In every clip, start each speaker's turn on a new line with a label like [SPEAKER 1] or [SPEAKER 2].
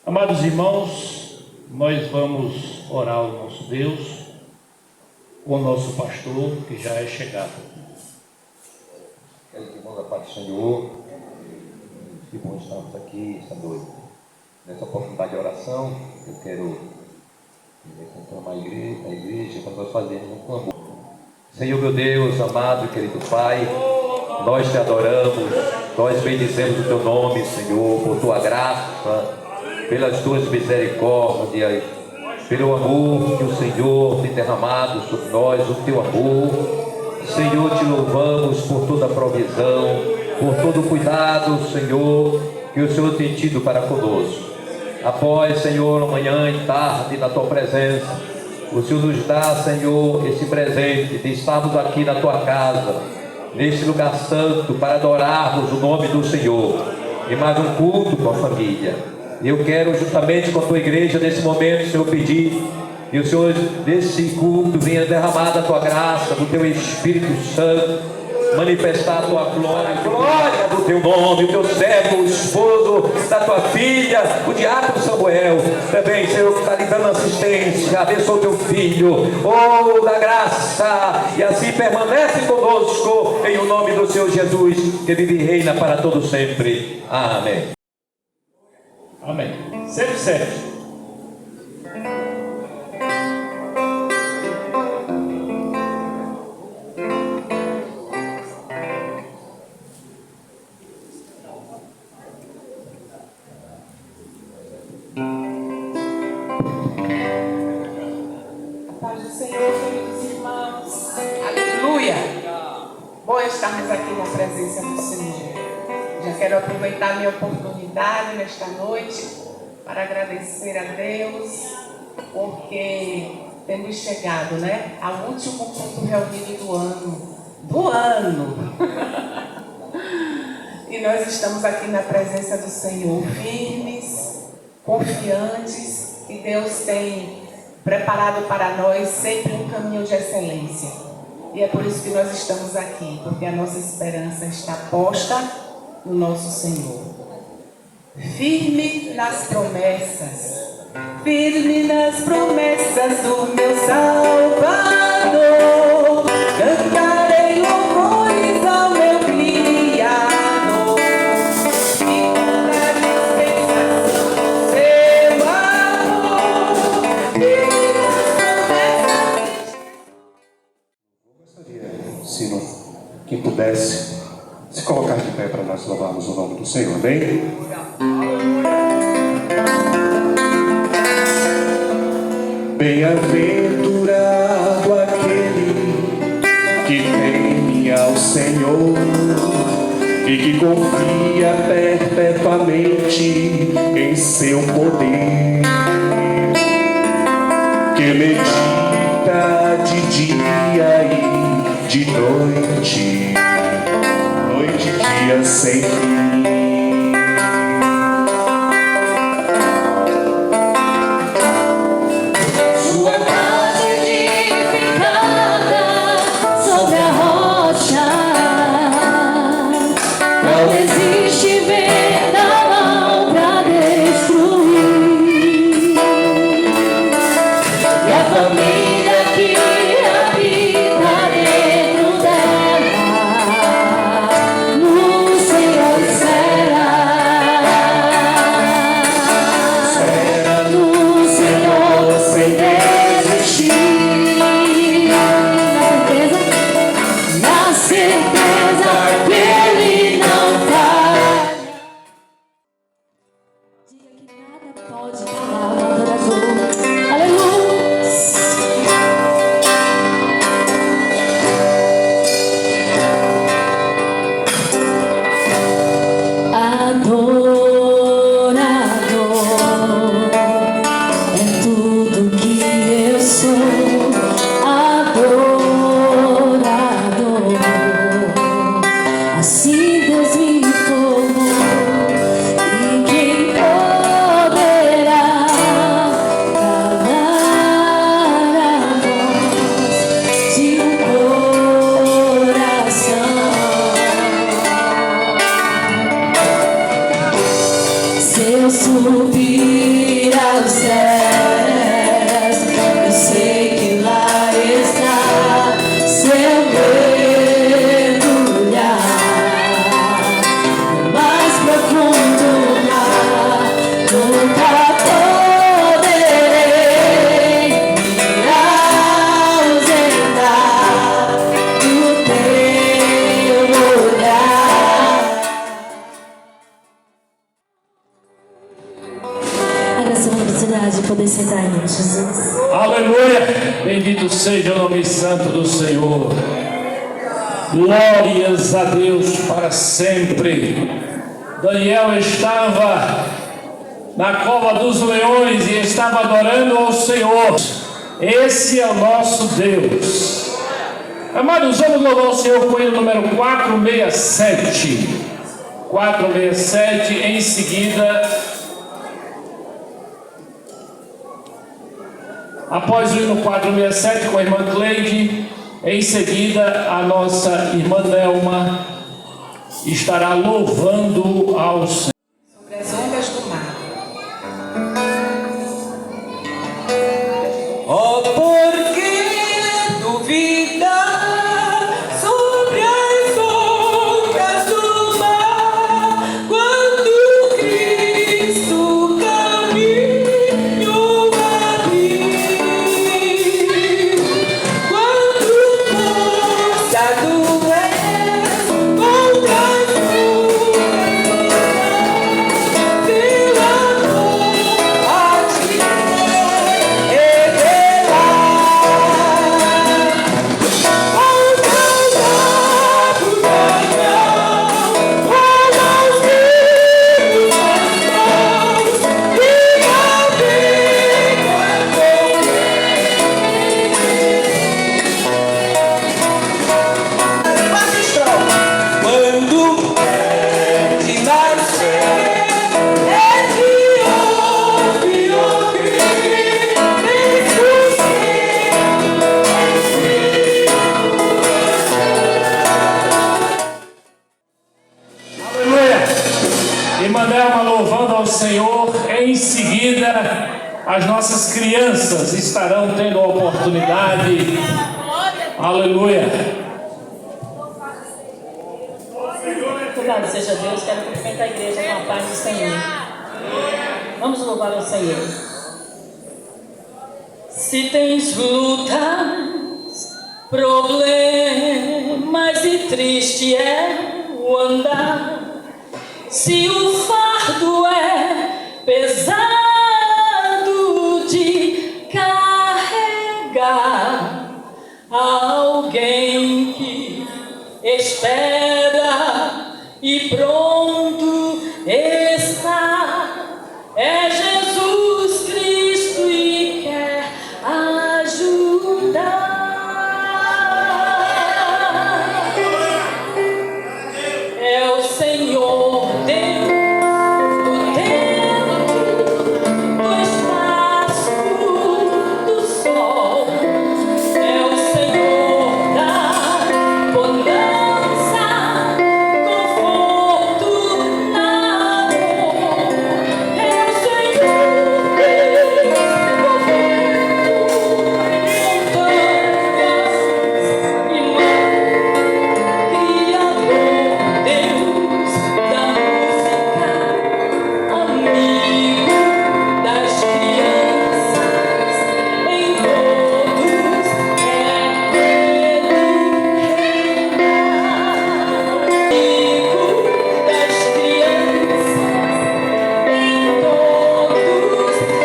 [SPEAKER 1] Amados irmãos, nós vamos orar ao nosso Deus, com o nosso pastor, que já é chegado.
[SPEAKER 2] Queridos irmãos, da paz do Senhor, que bom estarmos aqui esta noite. Nessa oportunidade de oração, eu quero conclamar a igreja para nós fazermos um clamor. Senhor meu Deus, amado e querido Pai, nós te adoramos, nós bendizemos o teu nome, Senhor, por tua graça, pelas tuas misericórdias, pelo amor que o Senhor tem derramado sobre nós, o teu amor. Senhor, te louvamos por toda a provisão, por todo o cuidado, Senhor, que o Senhor tem tido para conosco. Após, Senhor, amanhã e tarde, na tua presença, o Senhor nos dá, Senhor, esse presente de estarmos aqui na tua casa, neste lugar santo, para adorarmos o nome do Senhor, e mais um culto com a família. Eu quero, juntamente com a tua igreja, nesse momento, Senhor, pedir que o Senhor, nesse culto, venha derramar da tua graça, do teu Espírito Santo, manifestar a tua glória, a glória do teu nome, o teu servo, o esposo da tua filha, o diácono Samuel, também, Senhor, que está lhe dando assistência, abençoa o teu filho, oh, da graça, e assim permanece conosco, em o nome do Senhor Jesus, que vive e reina para todo sempre. Amém.
[SPEAKER 1] Amém. 107.
[SPEAKER 3] Paz do Senhor, queridos irmãos. Aleluia! Bom estarmos aqui na presença do Senhor. Já quero aproveitar a minha oportunidade nesta noite para agradecer a Deus, porque temos chegado, né, ao último culto reunido do ano. E nós estamos aqui na presença do Senhor, firmes, confiantes, que Deus tem preparado para nós sempre um caminho de excelência. E é por isso que nós estamos aqui, porque a nossa esperança está posta no nosso Senhor. Firme nas promessas, firme nas promessas do meu Salvador, cantarei louvores ao meu Criador, e toda a dispensação do seu amor, firme nas promessas.
[SPEAKER 4] Gostaria, se não, quem pudesse se colocar de pé para nós louvarmos o nome do Senhor, amém? Bem-aventurado aquele que teme ao Senhor e que confia perpetuamente em seu poder, que medita de dia e de noite, noite e dia sem fim.
[SPEAKER 5] Sua casa edificada sobre a rocha, não existe vendaval pra destruir. E a família que habita dentro dela, no Senhor espera. No Senhor sem desistir. Na certeza que Ele não falha. Diga que nada pode parar o adorador. Aleluia. Adorador é tudo que eu sou. Adorador, assim Deus me formou. E quem poderá calar a voz de um coração? Se eu subir oportunidade de poder sentar aí, Jesus.
[SPEAKER 1] Aleluia! Bendito seja o nome santo do Senhor. Glórias a Deus para sempre. Daniel estava na cova dos leões e estava adorando ao Senhor. Esse é o nosso Deus. Amados, vamos louvar o Senhor com o hino número 467. 467, em seguida, após o hino 467 com a irmã Cleide, em seguida a nossa irmã Nelma estará louvando ao Senhor.
[SPEAKER 3] Sobre as ondas do mar. Oh, por que duvidar sobre as ondas do mar, quando Cristo caminho abrir, quando força do vento contra as nuvens, pelo amor a ti revelar. Quando de nascer é de ouvir
[SPEAKER 1] Aleluia! Irmã Nelma louvando ao Senhor. Em seguida, as nossas crianças estarão tendo a oportunidade. Aleluia!
[SPEAKER 6] Louvado seja Deus, quero cumprimentar a igreja com a paz do Senhor. Vamos louvar ao Senhor. Se tens lutas, problemas e triste é o andar, se o fardo é pesado de carregar, alguém que espera e pronto está, é Jesus Cristo e quer ajudar. É o Senhor Deus do tempo, do espaço, do sol. É o Senhor da bonança, conforto na dor. É o Senhor Deus do vento, montanhas e mar. Criador, Deus da música, amigo das crianças, em todos quer Ele reinar. Amigo das crianças, em todos quer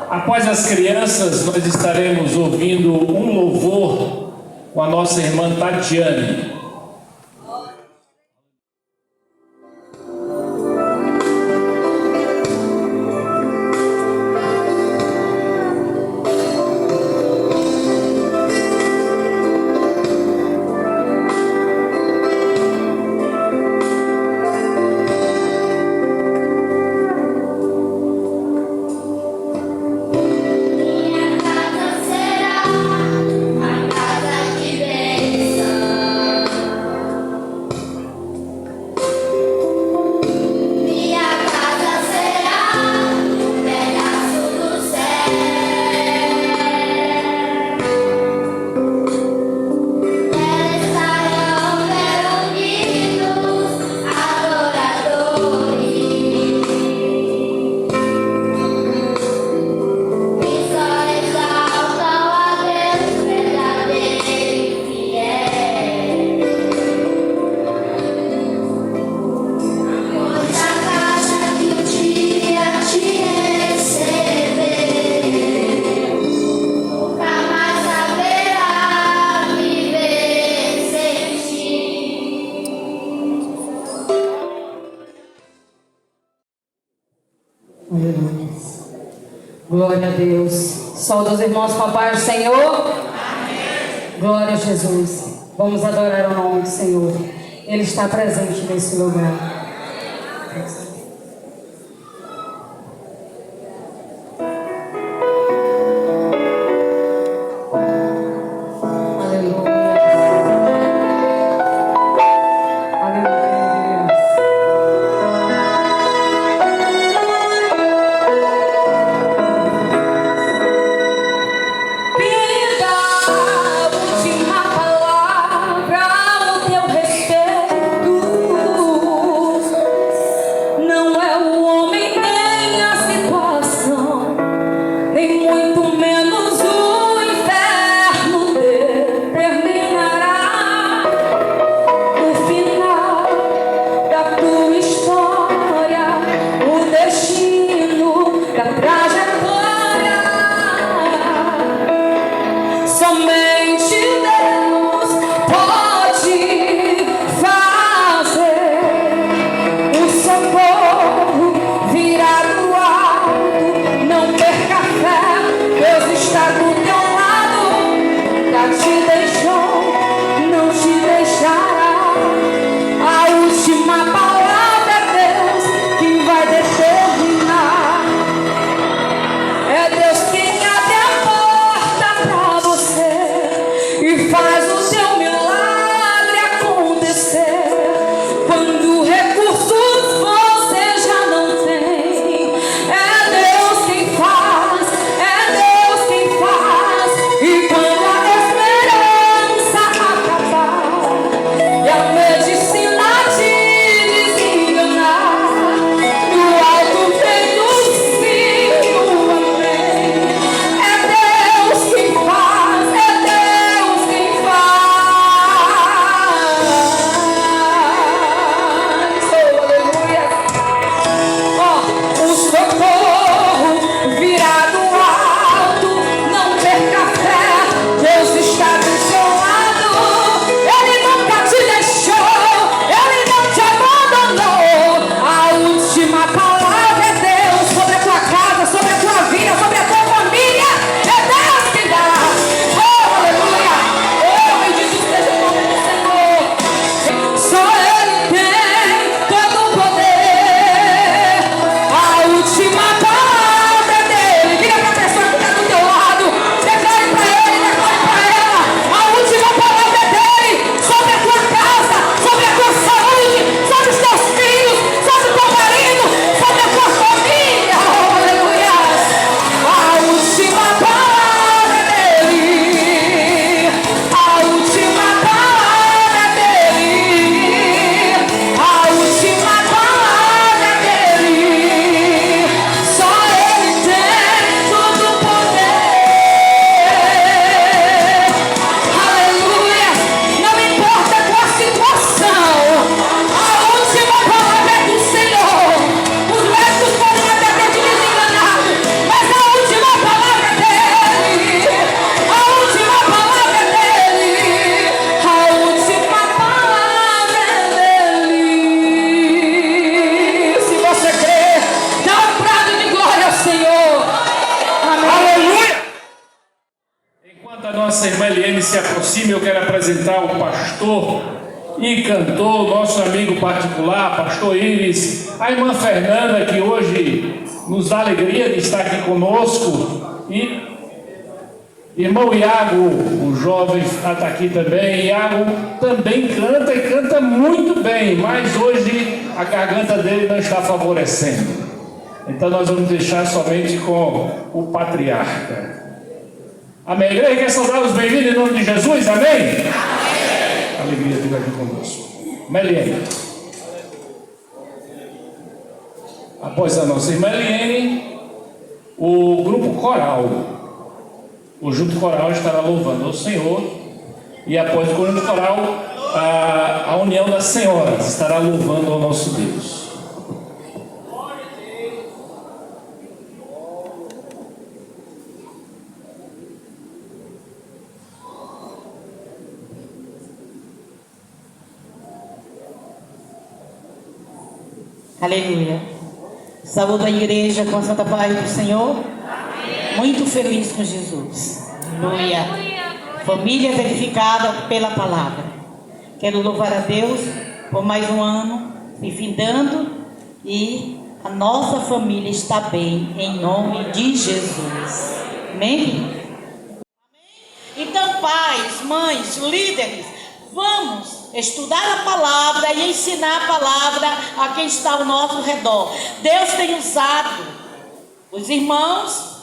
[SPEAKER 1] Após as crianças, nós estaremos ouvindo um louvor com a nossa irmã Tatiane.
[SPEAKER 7] Minha casa será a casa de bênção. Glória a Deus. Saúde os irmãos com a paz do Senhor. Amém. Glória a Jesus. Vamos adorar o nome do Senhor. Ele está presente nesse lugar.
[SPEAKER 1] Nossa irmã Eliane se aproxima, eu quero apresentar o pastor e cantor, nosso amigo particular, pastor Iris, a irmã Fernanda, que hoje nos dá alegria de estar aqui conosco, e irmão Iago, o jovem, está aqui também. Iago também canta e canta muito bem, mas hoje a garganta dele não está favorecendo, então nós vamos deixar somente com o patriarca. Amém. Igreja quer saudar os bem-vindos em nome de Jesus. Amém? Amém. Alegria de ter aqui conosco. Meliene. Após a nossa irmã Eliane, o grupo coral, o junto coral estará louvando ao Senhor, e após o grupo coral, a união das senhoras estará louvando ao nosso Deus.
[SPEAKER 6] Aleluia. Saúdo a igreja com a santa paz do Senhor. muito feliz com Jesus. Aleluia. Família verificada pela palavra. Quero louvar a Deus por mais um ano me findando e a nossa família está bem, em nome de Jesus. Amém? Então, pais, mães, líderes, vamos estudar a palavra e ensinar a palavra a quem está ao nosso redor. Deus tem usado os irmãos,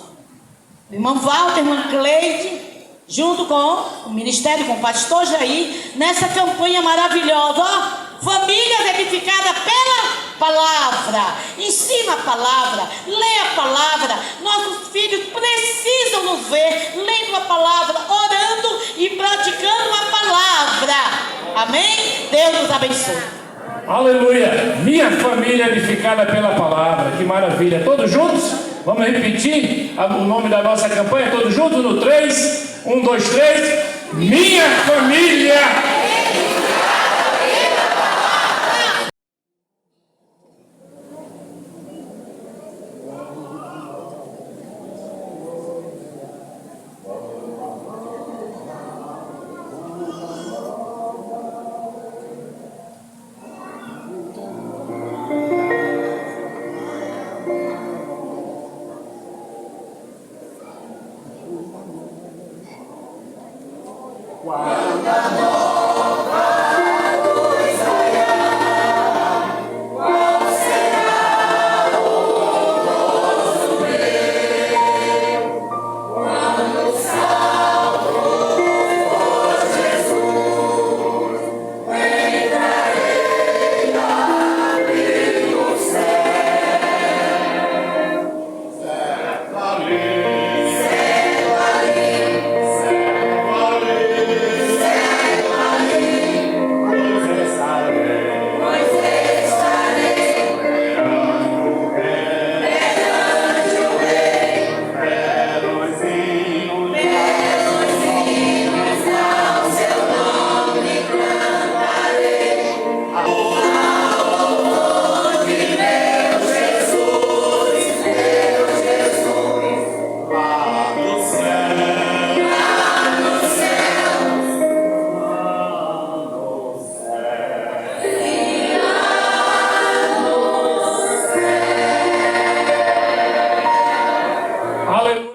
[SPEAKER 6] o irmão Walter, a irmã Cleide, junto com o ministério, com o pastor Jair, nessa campanha maravilhosa, ó. Família edificada pela palavra. Ensina a palavra, lê a palavra. Nossos filhos precisam nos ver lendo a palavra, orando e praticando a palavra. Amém? Deus nos abençoe.
[SPEAKER 1] Aleluia! Minha família edificada pela palavra. Que maravilha! Todos juntos? Vamos repetir o nome da nossa campanha? Todos juntos no 3. 1, 2, 3. Minha família.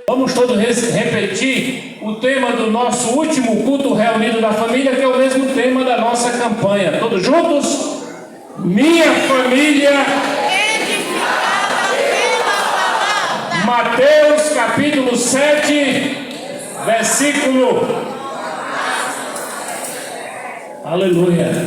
[SPEAKER 1] Vamos todos repetir o tema do nosso último culto reunido da família, que é o mesmo tema da nossa campanha. Todos juntos? Minha família. Mateus capítulo 7, versículo. Aleluia.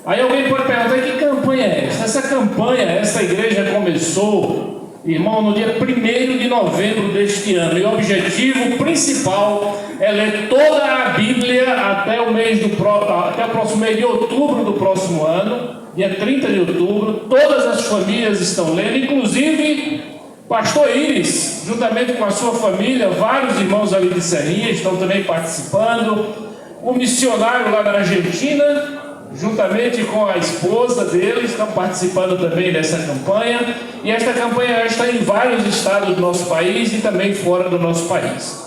[SPEAKER 1] Aí alguém pode perguntar: que campanha é essa? Essa campanha, essa igreja começou, irmão, no dia 1º de novembro deste ano. E o objetivo principal é ler toda a Bíblia até o próximo mês de outubro do próximo ano, dia 30 de outubro. Todas as famílias estão lendo, inclusive pastor Iris, juntamente com a sua família, vários irmãos ali de Serrinha estão também participando. O missionário lá na Argentina, juntamente com a esposa dele, estão participando também dessa campanha. E esta campanha já está em vários estados do nosso país e também fora do nosso país.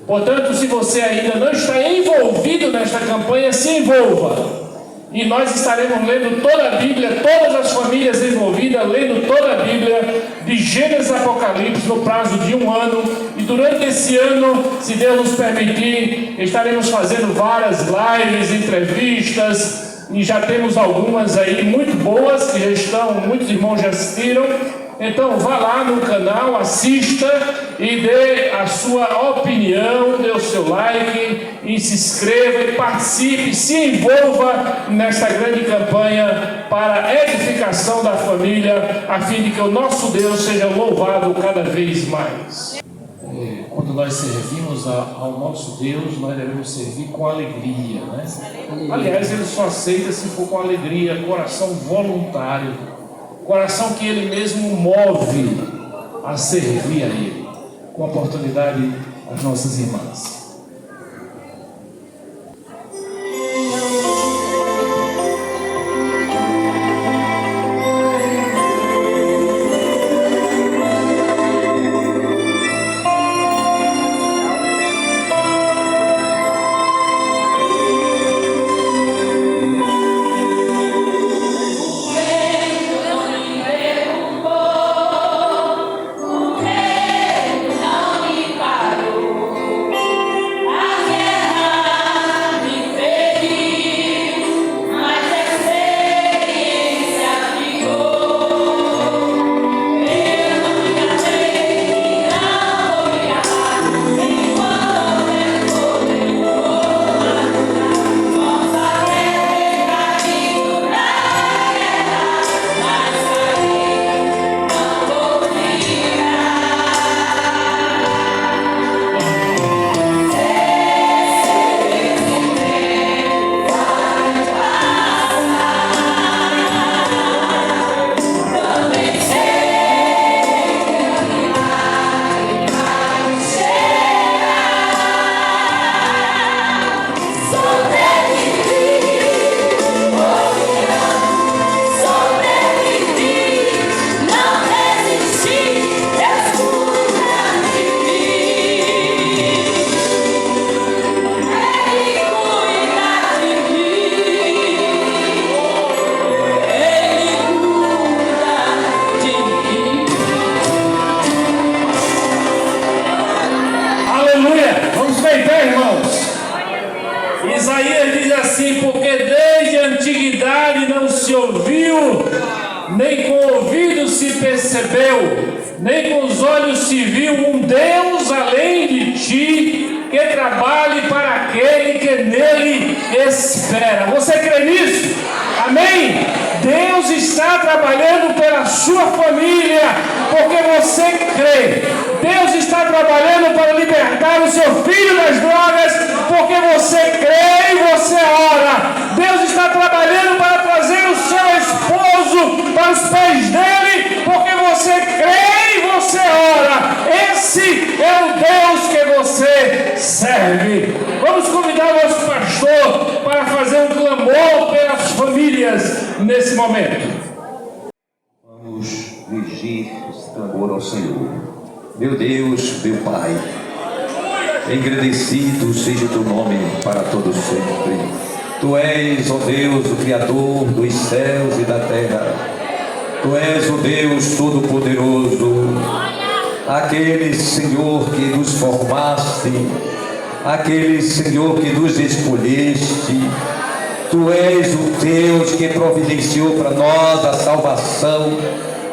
[SPEAKER 1] Portanto, se você ainda não está envolvido nesta campanha, se envolva. E nós estaremos lendo toda a Bíblia, todas as famílias envolvidas, lendo toda a Bíblia, de Gênesis a Apocalipse, no prazo de 1 ano. E durante esse ano, se Deus nos permitir, estaremos fazendo várias lives, entrevistas, e já temos algumas aí muito boas, que já estão, muitos irmãos já assistiram. Então vá lá no canal, assista e dê a sua opinião, dê o seu like e se inscreva e participe, se envolva nesta grande campanha para a edificação da família, a fim de que o nosso Deus seja louvado cada vez mais. Quando nós servimos ao nosso Deus, nós devemos servir com alegria, né? Aliás, Ele só aceita se for com alegria, coração voluntário, coração que Ele mesmo move a servir a Ele. Com oportunidade às nossas irmãs. nem com o ouvido se percebeu, nem com os olhos se viu um Deus além de ti, que trabalhe para aquele que nele espera. Você crê nisso? Amém? Deus está trabalhando pela sua família, porque você crê. Deus está trabalhando para libertar o seu filho das drogas, porque você crê e você ora. Deus está trabalhando para trazer o seu esposo para os pés dele, porque você crê e você ora. Esse é o Deus que você serve. Vamos convidar o nosso pastor para fazer um clamor pelas famílias nesse momento.
[SPEAKER 2] Vamos dirigir esse clamor ao Senhor. Meu Deus, meu Pai, engrandecido seja o teu nome para todos sempre. Tu és, ó Deus, o Criador dos céus e da terra. Tu és o Deus Todo-Poderoso, aquele Senhor que nos formaste, aquele Senhor que nos escolheste. Tu és o Deus que providenciou para nós a salvação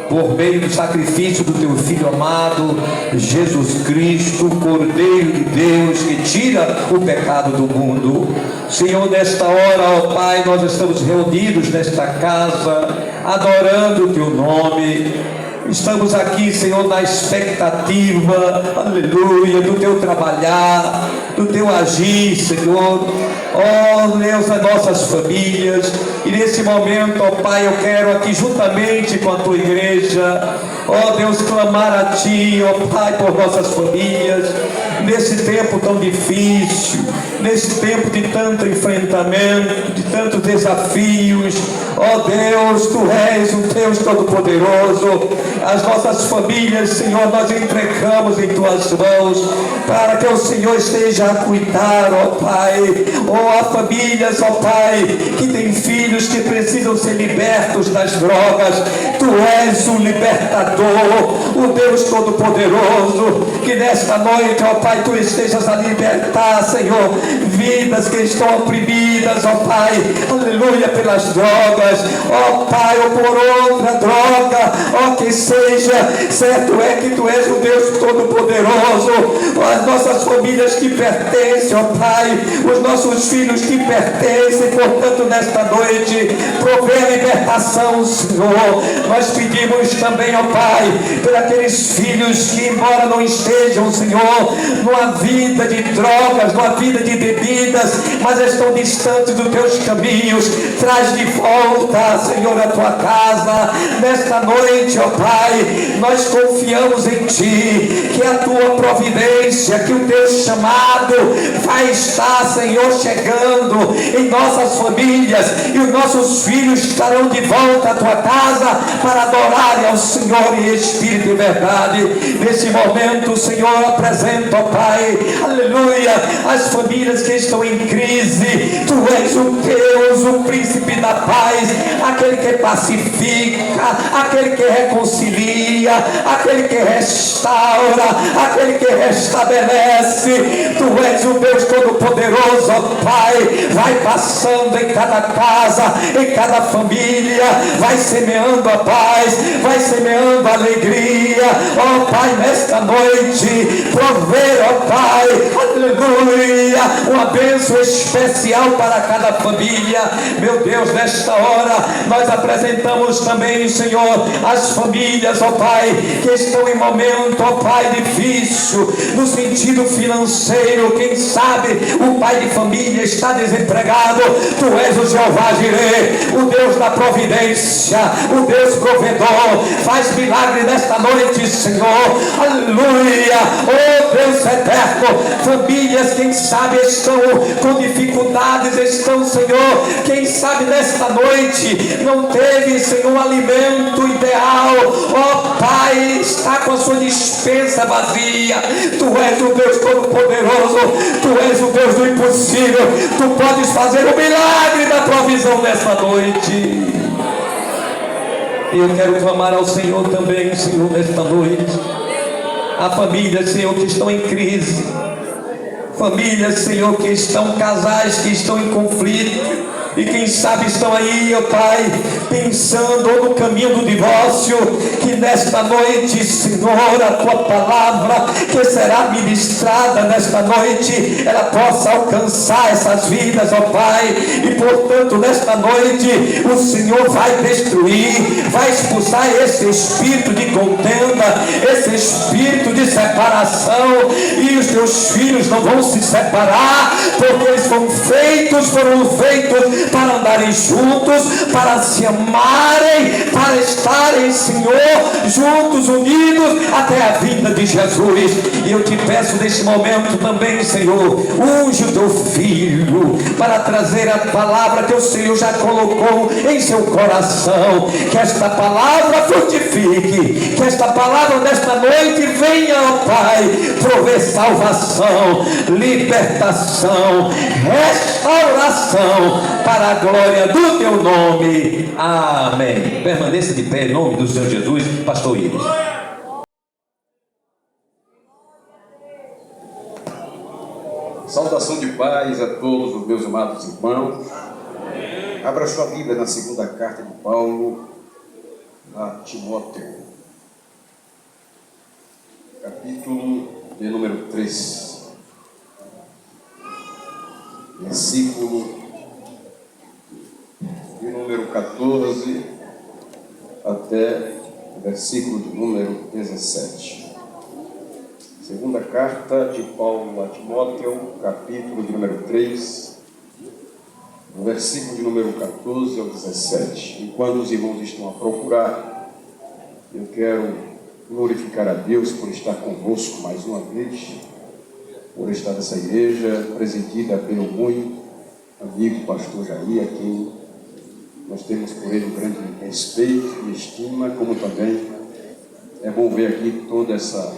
[SPEAKER 2] por meio do sacrifício do teu Filho amado, Jesus Cristo, Cordeiro de Deus, que tira o pecado do mundo. Senhor, nesta hora, ó Pai, nós estamos reunidos nesta casa, adorando o teu nome. Estamos aqui, Senhor, na expectativa, aleluia, do teu trabalhar, do teu agir, Senhor. Ó Deus, das nossas famílias. E nesse momento, ó Pai, eu quero aqui juntamente com a tua igreja, ó Deus, clamar a ti, ó Pai, por nossas famílias, nesse tempo tão difícil, nesse tempo de tanto enfrentamento, de tantos desafios. Ó Deus, tu és um Deus Todo-Poderoso. As nossas famílias, Senhor, nós entregamos em tuas mãos, para que o Senhor esteja a cuidar, ó Pai. Ó, há famílias, ó Pai, que têm filhos que precisam ser libertos das drogas. Tu és o libertador, o Deus Todo-Poderoso. Que nesta noite, ó Pai, tu estejas a libertar, Senhor, vidas que estão oprimidas, ó Pai, aleluia, pelas drogas, ó Pai, ou por outra droga, ó que seja. Certo é que tu és o Deus Todo-Poderoso. As nossas famílias que pertencem, ó Pai, os nossos filhos que pertencem, portanto, nesta noite, provê a libertação, Senhor. Nós pedimos também, ó Pai, por aqueles filhos que, embora não estejam, Senhor, numa vida de drogas, numa vida de bebidas, mas estão distantes dos teus caminhos, traz de volta, Senhor, a tua casa. Nesta noite, ó Pai, nós confiamos em ti, que a tua providência, que o teu chamado vai estar, Senhor, chegando em nossas famílias, e os nossos filhos estarão de volta à tua casa para adorarem ao Senhor em espírito e verdade. Nesse momento, Senhor, apresenta, ó Pai, aleluia, as famílias que estão em crise. Tu és o Deus, o príncipe da paz, aquele que pacifica, aquele que reconcilia, aquele que restaura, aquele que restabelece. Tu és o Deus Todo-Poderoso, ó Pai. Vai passando em cada casa, em cada família, vai semeando a paz, vai semeando a alegria, ó Pai, nesta noite, prover, ó Pai, aleluia, uma bênção especial para cada família. Meu Deus, nesta hora, nós apresentamos também, Senhor, as famílias, ó Pai, que estão em momento, ó Pai, difícil, no sentido financeiro. Quem sabe o pai de família está desempregado. Tu és o Jeová Jireh, o Deus da providência, o Deus provedor. Faz milagre nesta noite, Senhor, aleluia. Oh Deus eterno, famílias, quem sabe estão com dificuldades, estão, Senhor, quem sabe nesta noite não teve, Senhor, alimento ideal, ó Pai, está com a sua despensa vazia. Tu és o Deus Todo-Poderoso, tu és o Deus do impossível. Tu podes fazer o milagre da provisão nesta noite. E eu quero clamar ao Senhor também, Senhor, nesta noite. Há famílias, Senhor, que estão em crise, famílias, Senhor, que estão, casais que estão em conflito,
[SPEAKER 8] E quem sabe estão aí, ó Pai, pensando ou no caminho do divórcio, que nesta noite, Senhor, a Tua palavra que será ministrada nesta noite, ela possa alcançar essas vidas, ó Pai. E portanto, nesta noite, o Senhor vai destruir, vai expulsar esse espírito de contenda, esse espírito de separação, e os Teus filhos não vão se separar, porque eles foram feitos para andarem juntos, para se amarem, para estarem, Senhor, juntos, unidos, até a vinda de Jesus. E eu te peço neste momento também, Senhor, unge o Teu filho para trazer a palavra que o Senhor já colocou em seu coração. Que esta palavra frutifique, que esta palavra nesta noite venha, ó Pai, prover salvação, libertação, restauração, para a glória do Teu nome. Amém. Permaneça de pé em nome do Senhor Jesus, pastor Iris.
[SPEAKER 9] Saudação de paz a todos os meus amados irmãos. Abra sua Bíblia na segunda carta de Paulo a Timóteo, capítulo de número 3, versículo de número 14 até o versículo de número 17. Segunda carta de Paulo a Timóteo, capítulo de número 3, no versículo de número 14 ao 17. E quando os irmãos estão a procurar, eu quero glorificar a Deus por estar convosco mais uma vez, por estar nessa igreja presidida pelo muito amigo pastor Jair, a quem nós temos por ele um grande respeito e estima, como também é bom ver aqui toda essa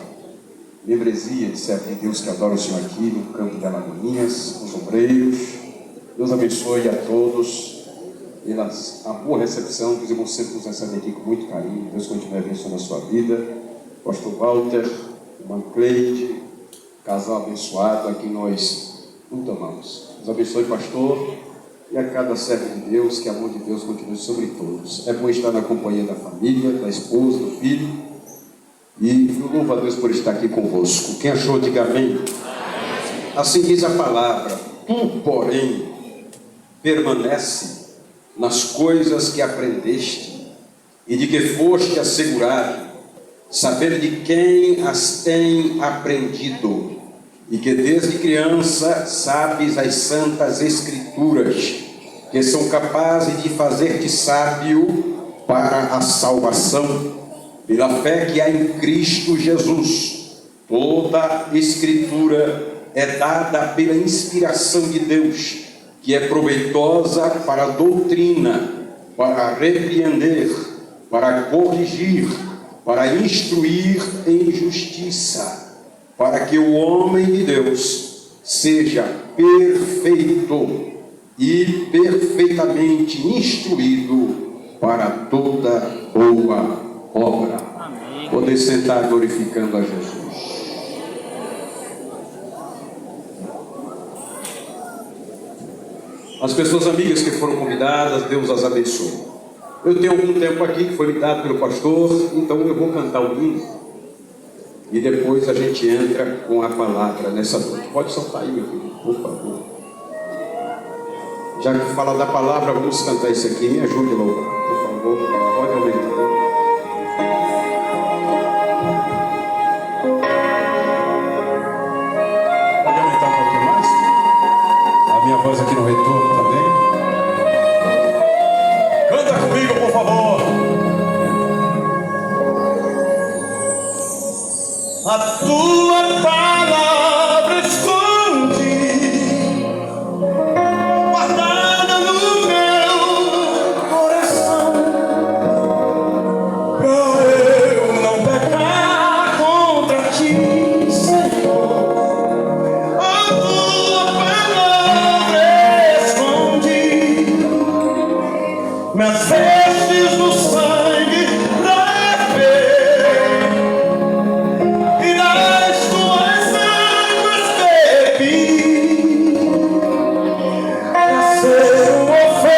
[SPEAKER 9] membresia de servo de Deus que adora o Senhor aqui no campo de Alagoinhas, os obreiros. Deus abençoe a todos pela a boa recepção que os irmãos sempre nos recebem aqui com muito carinho. Deus continue abençoando a sua vida. Pastor Walter, irmã Cleide, casal abençoado a quem nós muito amamos. Deus abençoe, pastor, e a cada servo de Deus, que o amor de Deus continue sobre todos. É bom estar na companhia da família, da esposa, do filho. E eu louvo a Deus por estar aqui convosco. Quem achou, diga amém. Assim diz a palavra: tu, porém, permanece nas coisas que aprendeste e de que foste assegurado, sabendo de quem as tem aprendido, e que desde criança sabes as santas escrituras, que são capazes de fazer-te sábio para a salvação, pela fé que há em Cristo Jesus. Toda escritura é dada pela inspiração de Deus, que é proveitosa para a doutrina, para repreender, para corrigir, para instruir em justiça, para que o homem de Deus seja perfeito e perfeitamente instruído para toda boa obra. Amém. Poder sentar glorificando a Jesus. As pessoas amigas que foram convidadas, Deus as abençoe. Eu tenho algum tempo aqui que foi me dado pelo pastor, então eu vou cantar o hino e depois a gente entra com a palavra nessa noite. Pode soltar aí, meu filho, por favor. Já que fala da palavra, vamos cantar isso aqui. Me ajude a louvar, por favor. Pode aumentar. Minha voz aqui no retorno também. Canta comigo, por favor. A tua palavra esconde, guardada no meu coração, pra eu não pecar contra ti, Senhor. Minhas vestes no sangue da fé, e nas tuas águas bebi, pra ser um oferta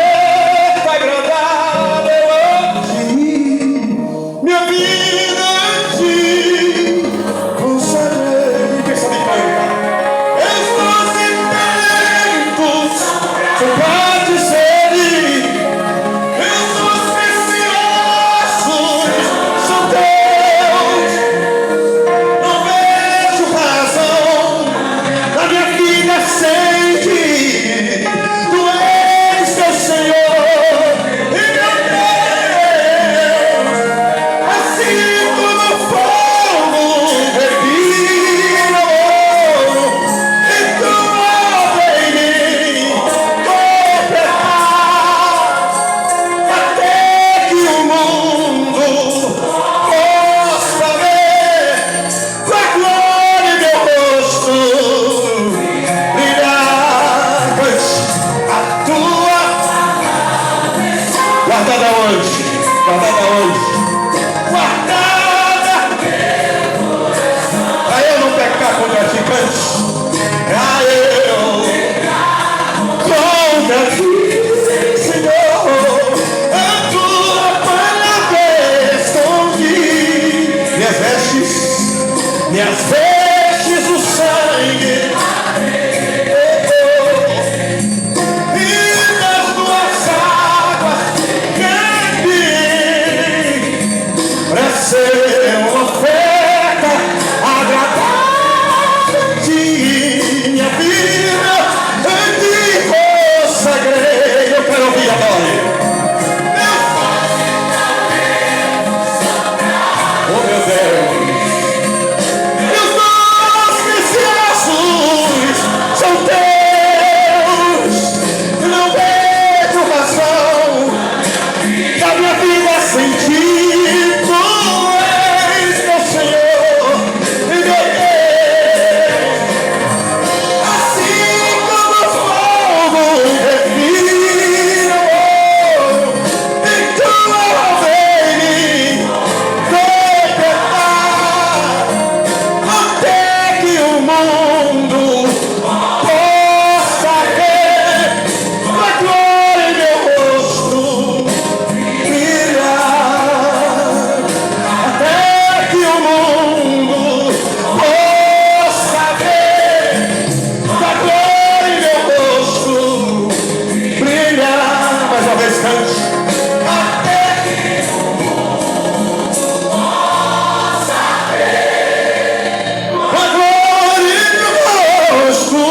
[SPEAKER 8] guardada hoje, guardada, pra eu não pecar contra ti, cante, pra eu contra ti, Senhor, a tua palavra escondi, minhas vestes, o sangue, e nas tuas águas caminhei, pra ser uma oferta agradável a ti, minha vida, eu te consagrei. Eu quero ouvir agora. Oh, meu Deus. São teus, não vejo razão da minha vida sem ti. Tu és meu Senhor e meu Deus. Assim como o fogo refina em tua aldeia, completar até que o mundo possa ver a glória em meu rosto brilhar, até que o mundo possa ver a glória em meu rosto brilhar. Mais uma vez, cante. Até que o mundo possa ver a glória em meu rosto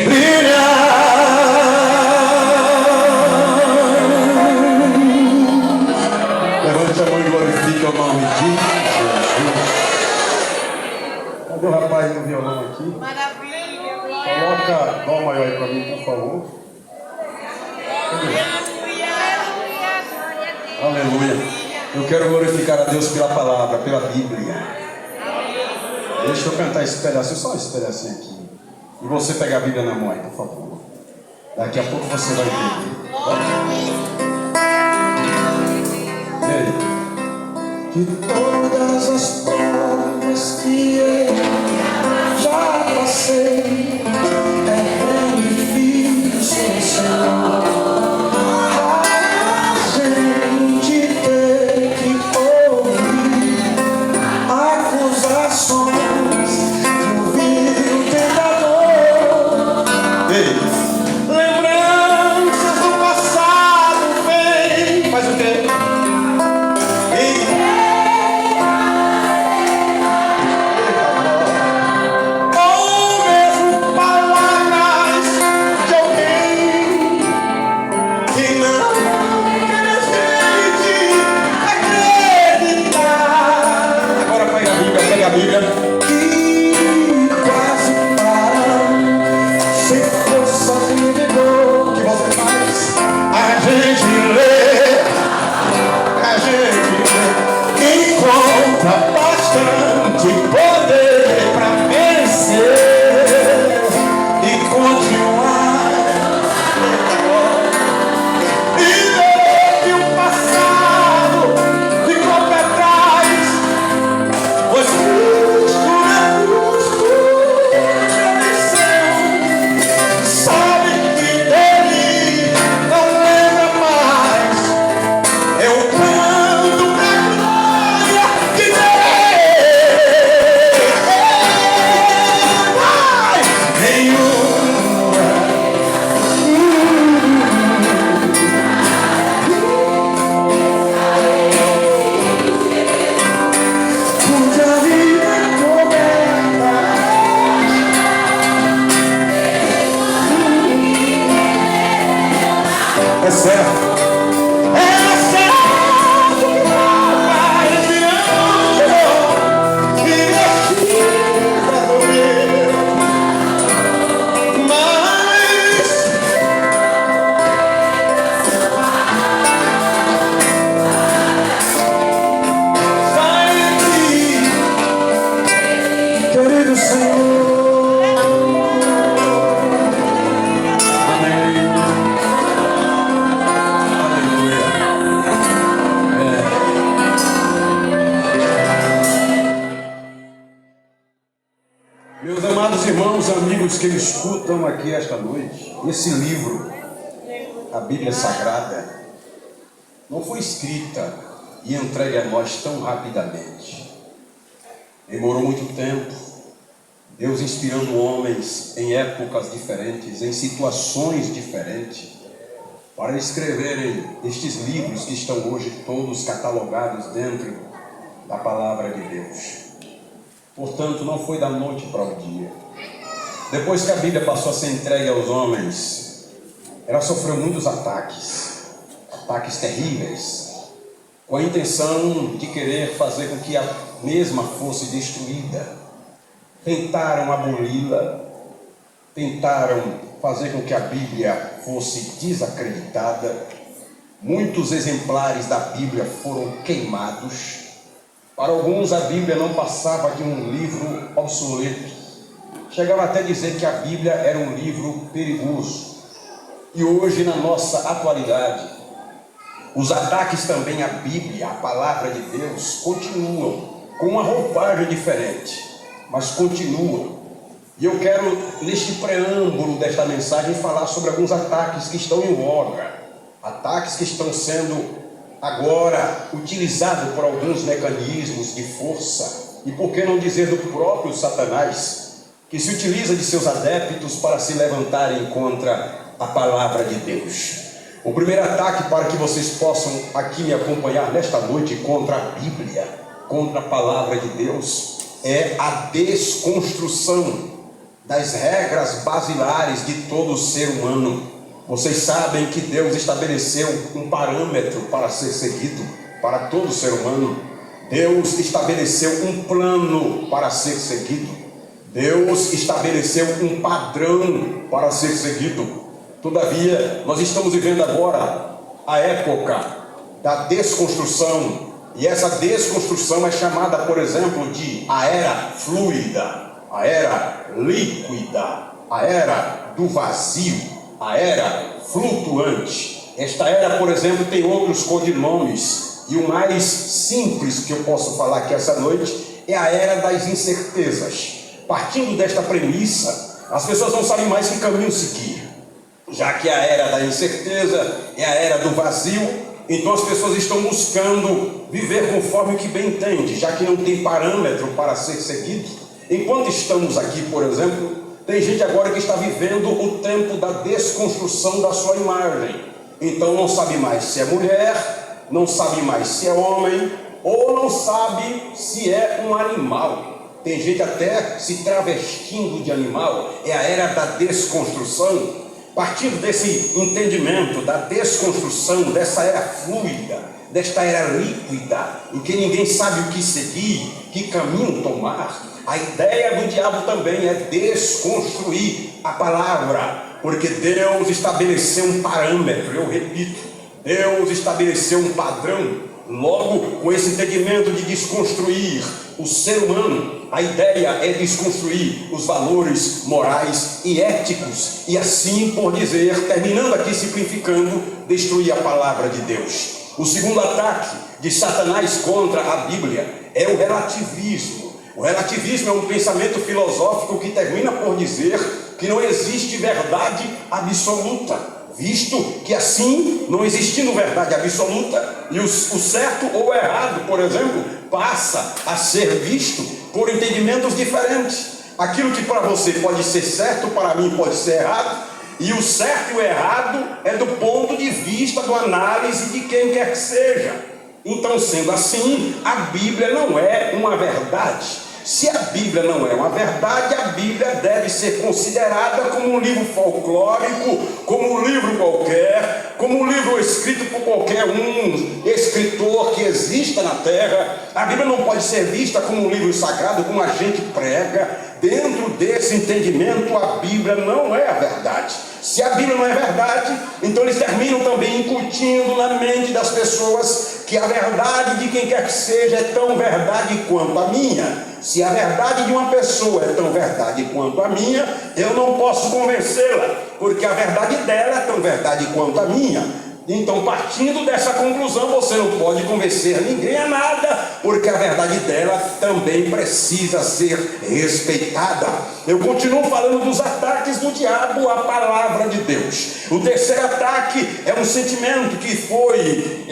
[SPEAKER 8] brilhar. Levante a mão e glorifique o nome de Jesus. Cadê o rapaz do violão aqui?
[SPEAKER 6] Maravilha,
[SPEAKER 8] Coloca dó maior aí para mim, por favor. Aleluia. Eu quero glorificar a Deus pela palavra, pela Bíblia. Deixa eu cantar esse pedacinho, só esse pedacinho aqui. E você pegar a Bíblia na mão aí, por favor. Daqui a pouco você vai entender. E aí? De todas as provas que eu já passei, é bem difícil, Senhor, a gente ter que ouvir acusações do vil tentador. Lembranças do passado vem. Faz o quê? Bastante poder para vencer e continuar, e ver que o passado ficou para trás, pois Cristo na cruz venceu. Sabe que dele não lembra mais. Eu canto pra glória que Deus. É certo. É certo que vai respirando e precisa morrer. Mas vai em ti, querido Senhor. Amém.
[SPEAKER 9] irmãos, amigos que me escutam aqui esta noite, esse livro, a Bíblia Sagrada, não foi escrita e entregue a nós tão rapidamente. Demorou muito tempo, Deus inspirando homens em épocas diferentes, em situações diferentes, para escreverem estes livros que estão hoje todos catalogados dentro da palavra de Deus. Portanto, não foi da noite para o dia. Depois que a Bíblia passou a ser entregue aos homens, ela sofreu muitos ataques terríveis, com a intenção de querer fazer com que a mesma fosse destruída. Tentaram aboli-la, tentaram fazer com que a Bíblia fosse desacreditada. Muitos exemplares da Bíblia foram queimados. Para alguns, a Bíblia não passava de um livro obsoleto. Chegavam até a dizer que a Bíblia era um livro perigoso. E hoje, na nossa atualidade, os ataques também à Bíblia, à palavra de Deus, continuam com uma roupagem diferente, mas continuam. E eu quero, neste preâmbulo desta mensagem, falar sobre alguns ataques que estão em voga, ataques que estão sendo agora utilizados por alguns mecanismos de força, e por que não dizer do próprio Satanás, que se utiliza de seus adeptos para se levantarem contra a palavra de Deus. O primeiro ataque, para que vocês possam aqui me acompanhar nesta noite contra a Bíblia, contra a palavra de Deus, é a desconstrução das regras basilares de todo ser humano. Vocês sabem que Deus estabeleceu um parâmetro para ser seguido para todo ser humano. Deus estabeleceu um plano para ser seguido. Deus estabeleceu um padrão para ser seguido. Todavia, nós estamos vivendo agora a época da desconstrução. E essa desconstrução é chamada, por exemplo, de a era fluida, a era líquida, a era do vazio, a era flutuante. Esta era, por exemplo, tem outros codinomes, e o mais simples que eu posso falar aqui essa noite é a era das incertezas. Partindo desta premissa, as pessoas não sabem mais que caminho seguir, já que a era da incerteza é a era do vazio. Então as pessoas estão buscando viver conforme o que bem entende, já que não tem parâmetro para ser seguido. Enquanto estamos aqui, por exemplo, tem gente agora que está vivendo o tempo da desconstrução da sua imagem. Então não sabe mais se é mulher, não sabe mais se é homem, ou não sabe se é um animal. Tem gente até se travestindo de animal. É a era da desconstrução. Partindo desse entendimento da desconstrução, dessa era fluida, desta era líquida, em que ninguém sabe o que seguir, que caminho tomar, a ideia do diabo também é desconstruir a palavra, porque Deus estabeleceu um parâmetro, eu repito, Deus estabeleceu um padrão. Logo, com esse entendimento de desconstruir o ser humano, a ideia é desconstruir os valores morais e éticos, e assim por dizer, terminando aqui simplificando, destruir a palavra de Deus. O segundo ataque de Satanás contra a Bíblia é o relativismo. O relativismo é um pensamento filosófico que termina por dizer que não existe verdade absoluta, visto que assim, não existindo verdade absoluta, e o certo ou errado, por exemplo, passa a ser visto por entendimentos diferentes. Aquilo que para você pode ser certo, para mim pode ser errado, e o certo e o errado é do ponto de vista da análise de quem quer que seja. Então, sendo assim, a Bíblia não é uma verdade. Se a Bíblia não é uma verdade, a Bíblia deve ser considerada como um livro folclórico, como um livro qualquer, como um livro escrito por qualquer um escritor que exista na terra. A Bíblia não pode ser vista como um livro sagrado, como a gente prega. Dentro desse entendimento, a Bíblia não é a verdade. Se a Bíblia não é verdade, então eles terminam também incutindo na mente das pessoas que a verdade de quem quer que seja é tão verdade quanto a minha. Se a verdade de uma pessoa é tão verdade quanto a minha, eu não posso convencê-la, porque a verdade dela é tão verdade quanto a minha.
[SPEAKER 10] Então, partindo dessa conclusão, você não pode convencer ninguém a nada, porque a verdade dela também precisa ser respeitada. Eu continuo falando dos ataques do diabo à palavra de Deus. O terceiro ataque é um sentimento que foi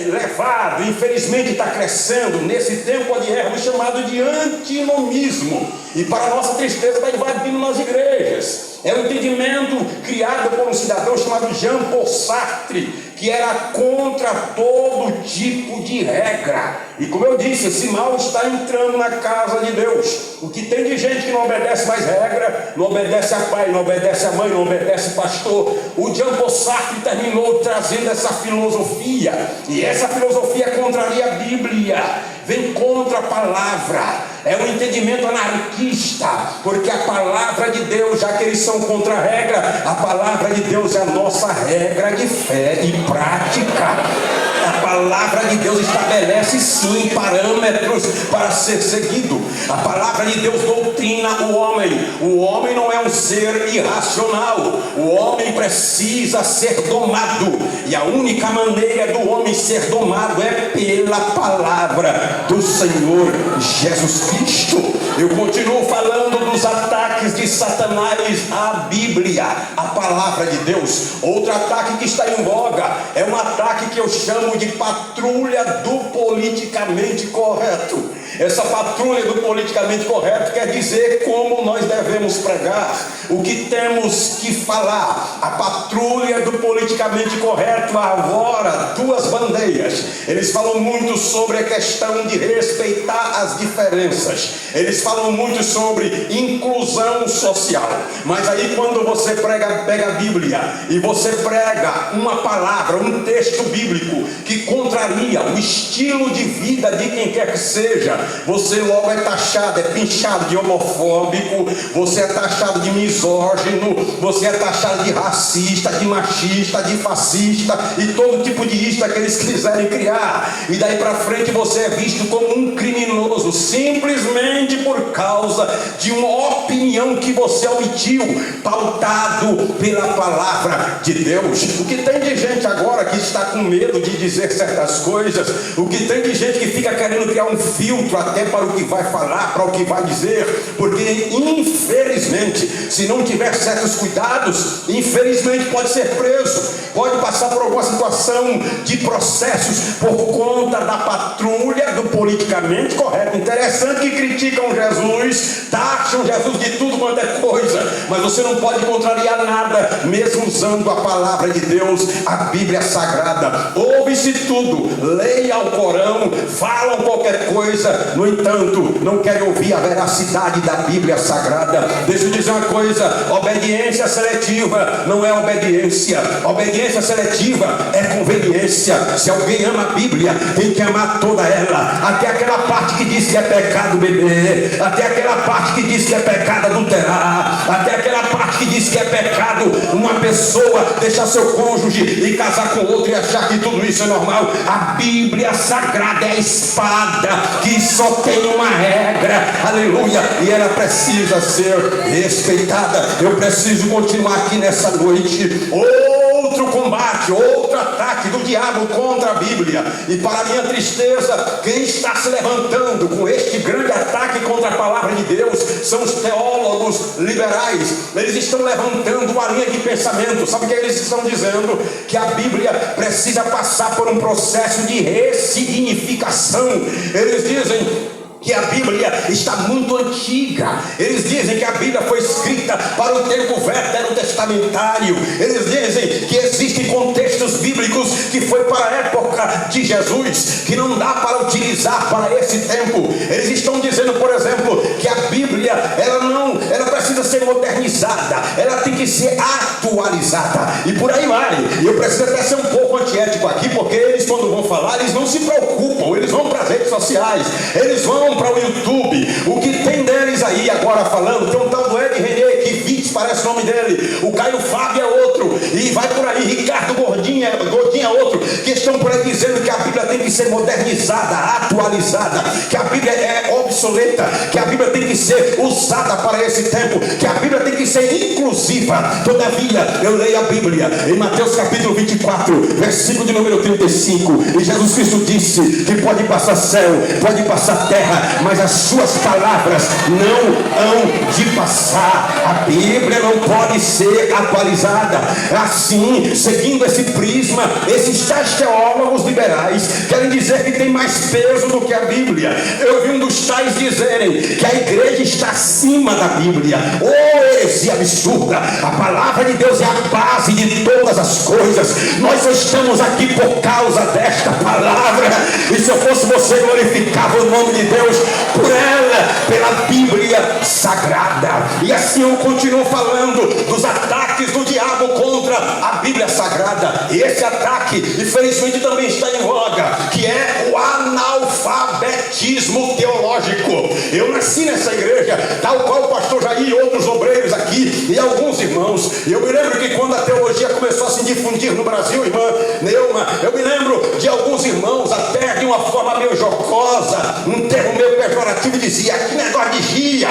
[SPEAKER 10] levado, infelizmente está crescendo nesse tempo adierno, chamado de antinomismo. E para nossa tristeza está invadindo nas igrejas. É um entendimento criado por um cidadão chamado Jean-Paul Sartre, que era contra todo tipo de regra. E como eu disse, esse mal está entrando na casa de Deus. O que tem de gente que não obedece mais regra, não obedece a pai, não obedece a mãe, não obedece pastor. O Jean-Paul Sartre terminou trazendo essa filosofia, e essa filosofia contraria a Bíblia, vem contra a palavra. É um entendimento anarquista, porque a palavra de Deus, já que eles são contra a regra, a palavra de Deus é a nossa regra de fé e prática. A palavra de Deus estabelece sim parâmetros para ser seguido. A palavra de Deus doutrina o homem. O homem não é um ser irracional. O homem precisa ser domado. E a única maneira do homem ser domado é pela palavra do Senhor Jesus Cristo. Eu continuo falando dos ataques de Satanás à Bíblia, à palavra de Deus. Outro ataque que está em voga é um ataque que eu chamo de patrulha do politicamente correto. Essa patrulha do politicamente correto quer dizer como nós devemos pregar, o que temos que falar. A patrulha do politicamente correto arvora duas bandeiras. Eles falam muito sobre a questão de respeitar as diferenças. Eles falam muito sobre inclusão social. Mas aí quando você pega a Bíblia e você prega uma palavra, um texto bíblico que contraria o estilo de vida de quem quer que seja, você logo é taxado, é pinchado de homofóbico, você é taxado de misógino, você é taxado de racista, de machista, de fascista e todo tipo de ista que eles quiserem criar. E daí para frente você é visto como um criminoso, simplesmente por causa de uma opinião que você omitiu, pautado pela palavra de Deus. O que tem de gente agora que está com medo de dizer certas coisas, o que tem de gente que fica querendo criar um filtro até para o que vai falar, para o que vai dizer, porque infelizmente, se não tiver certos cuidados, infelizmente pode ser preso, pode passar por alguma situação de processos por conta da patrulha do politicamente correto. Interessante que criticam Jesus, taxam Jesus de tudo quanto é coisa, mas você não pode contrariar nada, mesmo usando a palavra de Deus, a Bíblia Sagrada. Ouve-se tudo, leia o Corão, falam qualquer coisa, no entanto, não querem ouvir a veracidade da Bíblia Sagrada. Deixa eu dizer uma coisa: obediência seletiva não é obediência. Obediência seletiva é conveniência. Se alguém ama a Bíblia, tem que amar toda ela, até aquela parte que diz que é pecado beber, até aquela parte que diz que é pecado adulterar, até aquela parte que diz que é pecado uma pessoa deixar seu cônjuge e casar com outro e achar que tudo isso é normal. A Bíblia Sagrada é a espada que só tem uma regra, aleluia, e ela precisa ser respeitada. Eu preciso continuar aqui nessa noite. Outro combate, outro ataque do diabo contra a Bíblia. E para minha tristeza, quem está se levantando com este grande ataque contra a palavra de Deus são os teólogos liberais. Eles estão levantando uma linha de pensamento. Sabe o que eles estão dizendo? Que a Bíblia precisa passar por um processo de ressignificação. Eles dizem que a Bíblia está muito antiga. Eles dizem que a Bíblia foi escrita para o tempo veterotestamentário. Eles dizem que existem contextos bíblicos que foi para a época de Jesus, que não dá para utilizar para esse tempo. Eles estão dizendo, por exemplo, que a Bíblia ela precisa ser modernizada, ela tem que ser atualizada, e por aí vai. E eu preciso até ser um pouco antiético aqui, porque eles, quando vão falar, eles não se preocupam, eles vão para as redes sociais, eles vão para o YouTube. O que tem deles aí agora falando, tem um tal do Ed René, que Vitz parece o nome dele, o Caio Fábio é outro, e vai por aí, Ricardo Gordinho é outro, que estão por aí dizendo que a Bíblia tem que ser modernizada, atualizada, que a Bíblia é obsoleta, obsoleta, que a Bíblia tem que ser usada para esse tempo, que a Bíblia tem que ser inclusiva. Todavia, eu leio a Bíblia em Mateus capítulo 24, versículo de número 35, e Jesus Cristo disse que pode passar céu, pode passar terra, mas as suas palavras não hão de passar. A Bíblia não pode ser atualizada. Assim, seguindo esse prisma, esses tais teólogos liberais querem dizer que tem mais peso do que a Bíblia. Eu vi um dos tais dizerem que a igreja está acima da Bíblia. Heresia absurda. A palavra de Deus é a base de todas as coisas. Nós só estamos aqui por causa desta palavra, e se eu fosse você, glorificava o nome de Deus por ela, pela Bíblia Sagrada. E assim eu continuo falando dos ataques do diabo contra a Bíblia Sagrada. E esse ataque, infelizmente, também está em voga, que é o analfabetismo teológico. Eu nasci nessa igreja, tal qual o pastor Jair e outros obreiros aqui, e alguns irmãos. Eu me lembro que quando a teologia começou a se difundir no Brasil, irmã Neuma, eu me lembro de alguns irmãos, até de uma forma meio jocosa, um termo meio pejorativo, dizia: que negócio de gia,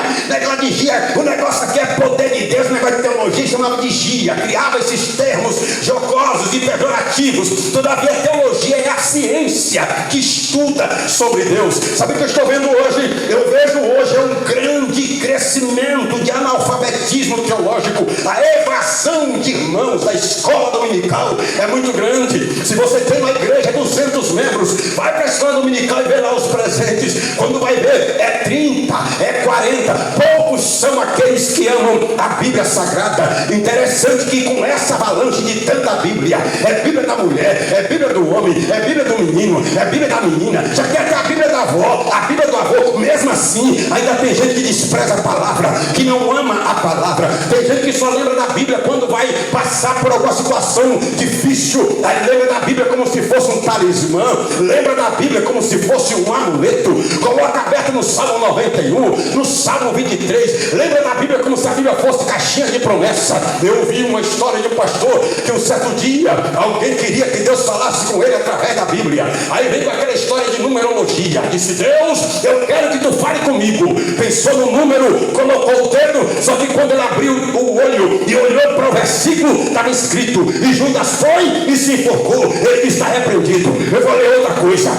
[SPEAKER 10] o negócio aqui é poder de Deus, o negócio de teologia chamava de gia, criava esses termos jocosos e pejorativos. Todavia, a teologia é a ciência que estuda sobre Deus. Sabe o que eu estou vendo hoje? Eu vejo hoje um grande crescimento de analfabetismo teológico. A evasão de irmãos da escola dominical é muito grande. Se você tem uma igreja de 200 membros, vai para a escola dominical e vê lá os presentes. Quando vai ver, é 30, é 40. Poucos são aqueles que amam a Bíblia Sagrada. Interessante que com essa avalanche de tanta Bíblia, é Bíblia da mulher, é Bíblia do homem, é Bíblia do menino, é Bíblia da menina, já tem até a Bíblia da avó, a Bíblia do avô. Mesmo assim, ainda tem gente que despreza a palavra, que não ama a palavra. Tem gente que só lembra da Bíblia quando vai passar por alguma situação difícil. Aí lembra da Bíblia como se fosse um talismã, lembra da Bíblia como se fosse um amuleto. Coloca aberto no Salmo 91, no Salmo 23. Lembra da Bíblia como se a Bíblia fosse caixinha de promessa. Eu vi uma história de um pastor que um certo dia alguém queria que Deus falasse com ele através da Bíblia. Aí veio com aquela história de numerologia. Disse: Deus, eu quero que tu fale comigo. Pensou no número, colocou o dedo, só que quando ele abriu o olho e olhou para o versículo, estava escrito: e Judas foi e se enforcou. Ele está repreendido. Eu vou ler outra coisa.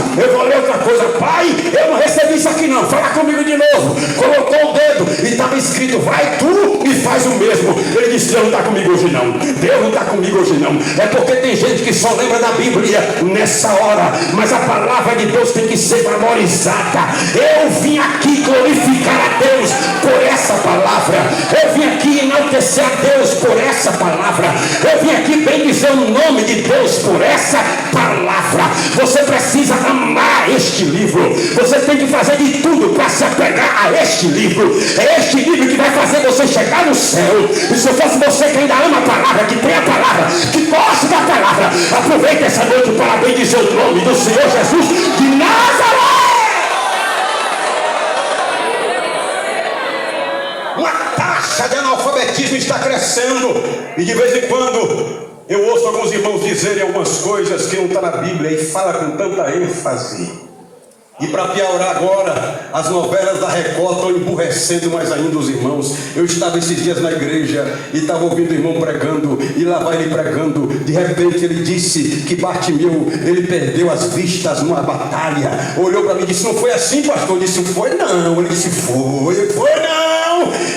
[SPEAKER 10] Pai, eu não recebi isso aqui não. Fala comigo de novo. Colocou o dedo e estava escrito: vai tu e faz o mesmo. Ele disse: Deus não está comigo hoje não. Deus não está comigo hoje não. É porque tem gente que só lembra da Bíblia nessa hora, mas a palavra de Deus tem que ser valorizada. Eu vim aqui glorificar a Deus por essa palavra. Eu vim aqui enaltecer a Deus por essa palavra. Eu vim aqui bendizer o nome de Deus por essa palavra. Você precisa amar este livro. Você tem que fazer de tudo para se apegar a este livro. É este livro que vai fazer você chegar no céu. E se eu fosse você que ainda ama a palavra, que tem a palavra, que gosta da palavra, aproveita essa noite para bendizer o nome do Senhor Jesus de Nazaré. Uma taxa de analfabetismo está crescendo, e de vez em quando eu ouço alguns irmãos dizerem algumas coisas que não está na Bíblia e fala com tanta ênfase. E para piorar agora, as novelas da Record estão emburrecendo mais ainda os irmãos. Eu estava esses dias na igreja e estava ouvindo o irmão pregando, e lá vai ele pregando. De repente ele disse que Bartimeu, ele perdeu as vistas numa batalha. Olhou para mim e disse: não foi assim, pastor? Eu disse: foi não. Ele disse: foi não.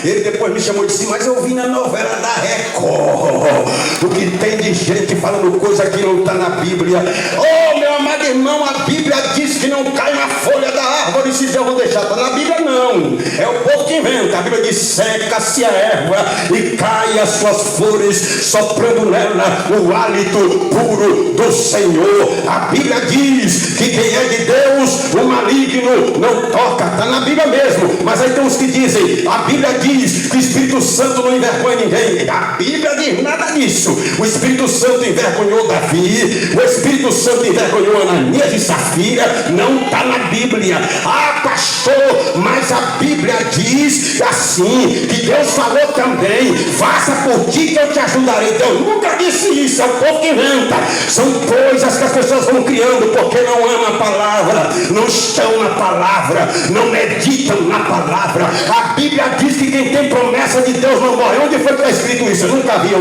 [SPEAKER 10] Ele depois me chamou e disse: mas eu vi na novela da Record o que tem de gente falando coisa que não está na Bíblia. Oh, meu amado irmão, a Bíblia diz que não cai na folha da árvore se eu vou deixar. Está na Bíblia não. É o povo que inventa. A Bíblia diz: seca-se a erva e cai as suas flores, soprando nela o hálito puro do Senhor. A Bíblia diz que quem é de Deus, o maligno não toca. Está na Bíblia mesmo. Mas aí tem uns que dizem: a Bíblia diz que o Espírito Santo não envergonha ninguém. A Bíblia diz nada disso. O Espírito Santo envergonhou Davi, o Espírito Santo envergonhou Ananias e Safira. Não está na Bíblia. Ah, pastor, mas a Bíblia diz assim, que Deus falou também, faça por ti que eu te ajudarei. Deus nunca disse isso, é o povo que inventa. São coisas que as pessoas vão criando porque não amam a palavra, não estão na palavra, não meditam na palavra. A Bíblia diz que quem tem promessa de Deus não morre. Onde foi que está escrito isso? Eu nunca vi.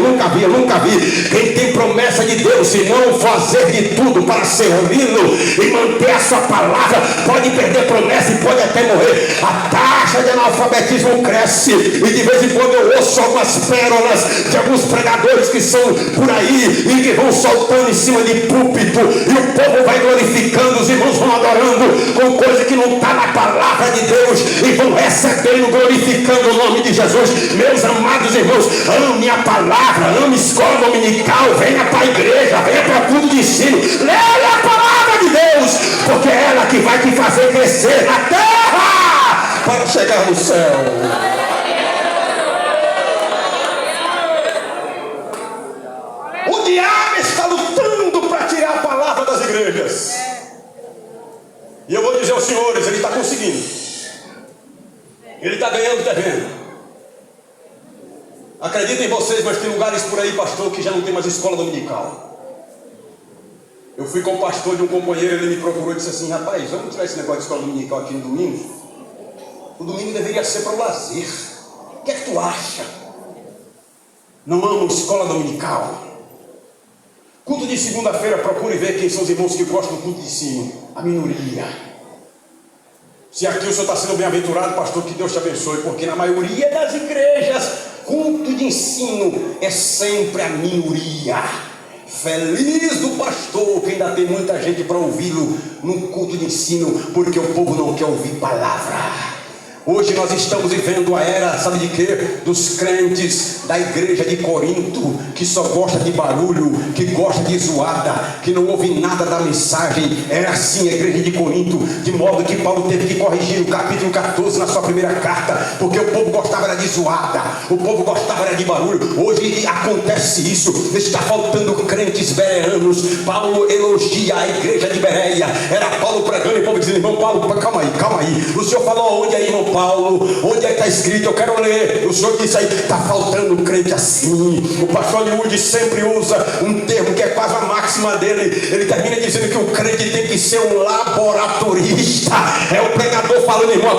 [SPEAKER 10] Quem tem promessa de Deus, se não fazer de tudo para servi-lo e manter a sua palavra, pode perder promessa e pode até morrer. A taxa de analfabetismo cresce, e de vez em quando eu ouço algumas pérolas de alguns pregadores que são por aí e que vão soltando em cima de púlpito, e o povo vai glorificando, os irmãos vão adorando com coisa que não está na palavra de Deus e vão recebendo, glorificando o nome de Jesus. Meus amados irmãos, ame a palavra, ame escola dominical, venha para a igreja, venha para culto de ensino, leia a palavra de Deus, porque é ela que vai te fazer crescer na terra para chegar no céu. O diabo está lutando para tirar a palavra das igrejas. E eu vou dizer aos senhores, ele está conseguindo. Ele está ganhando terreno. Acreditem em vocês, mas tem lugares por aí, pastor, que já não tem mais escola dominical. Eu fui com o pastor de um companheiro, ele me procurou e disse assim: rapaz, vamos tirar esse negócio de escola dominical aqui no domingo? O domingo deveria ser para o lazer. O que é que tu acha? Não amo escola dominical? Culto de segunda-feira, procure ver quem são os irmãos que gostam do culto de ensino. A minoria. Se aqui o senhor está sendo bem-aventurado, pastor, que Deus te abençoe, porque na maioria das igrejas, culto de ensino é sempre a minoria. Feliz do pastor que ainda tem muita gente para ouvi-lo no culto de ensino, porque o povo não quer ouvir palavra. Hoje nós estamos vivendo a era, sabe de quê? Dos crentes da igreja de Corinto, que só gosta de barulho, que gosta de zoada, que não ouve nada da mensagem. Era assim a igreja de Corinto, de modo que Paulo teve que corrigir no capítulo 14, na sua primeira carta, porque o povo gostava era de zoada, o povo gostava era de barulho. Hoje acontece isso, está faltando crentes bereanos. Paulo elogia a igreja de Bereia, era Paulo pregando e o povo dizendo: irmão Paulo, calma aí, o senhor falou onde aí, irmão Paulo? Onde é que está escrito? Eu quero ler. O senhor disse aí, está faltando um crente assim. O pastor Hollywood sempre usa um termo que é quase a máxima dele. Ele termina dizendo que o crente tem que ser um laboratorista. É o pregador falando, irmão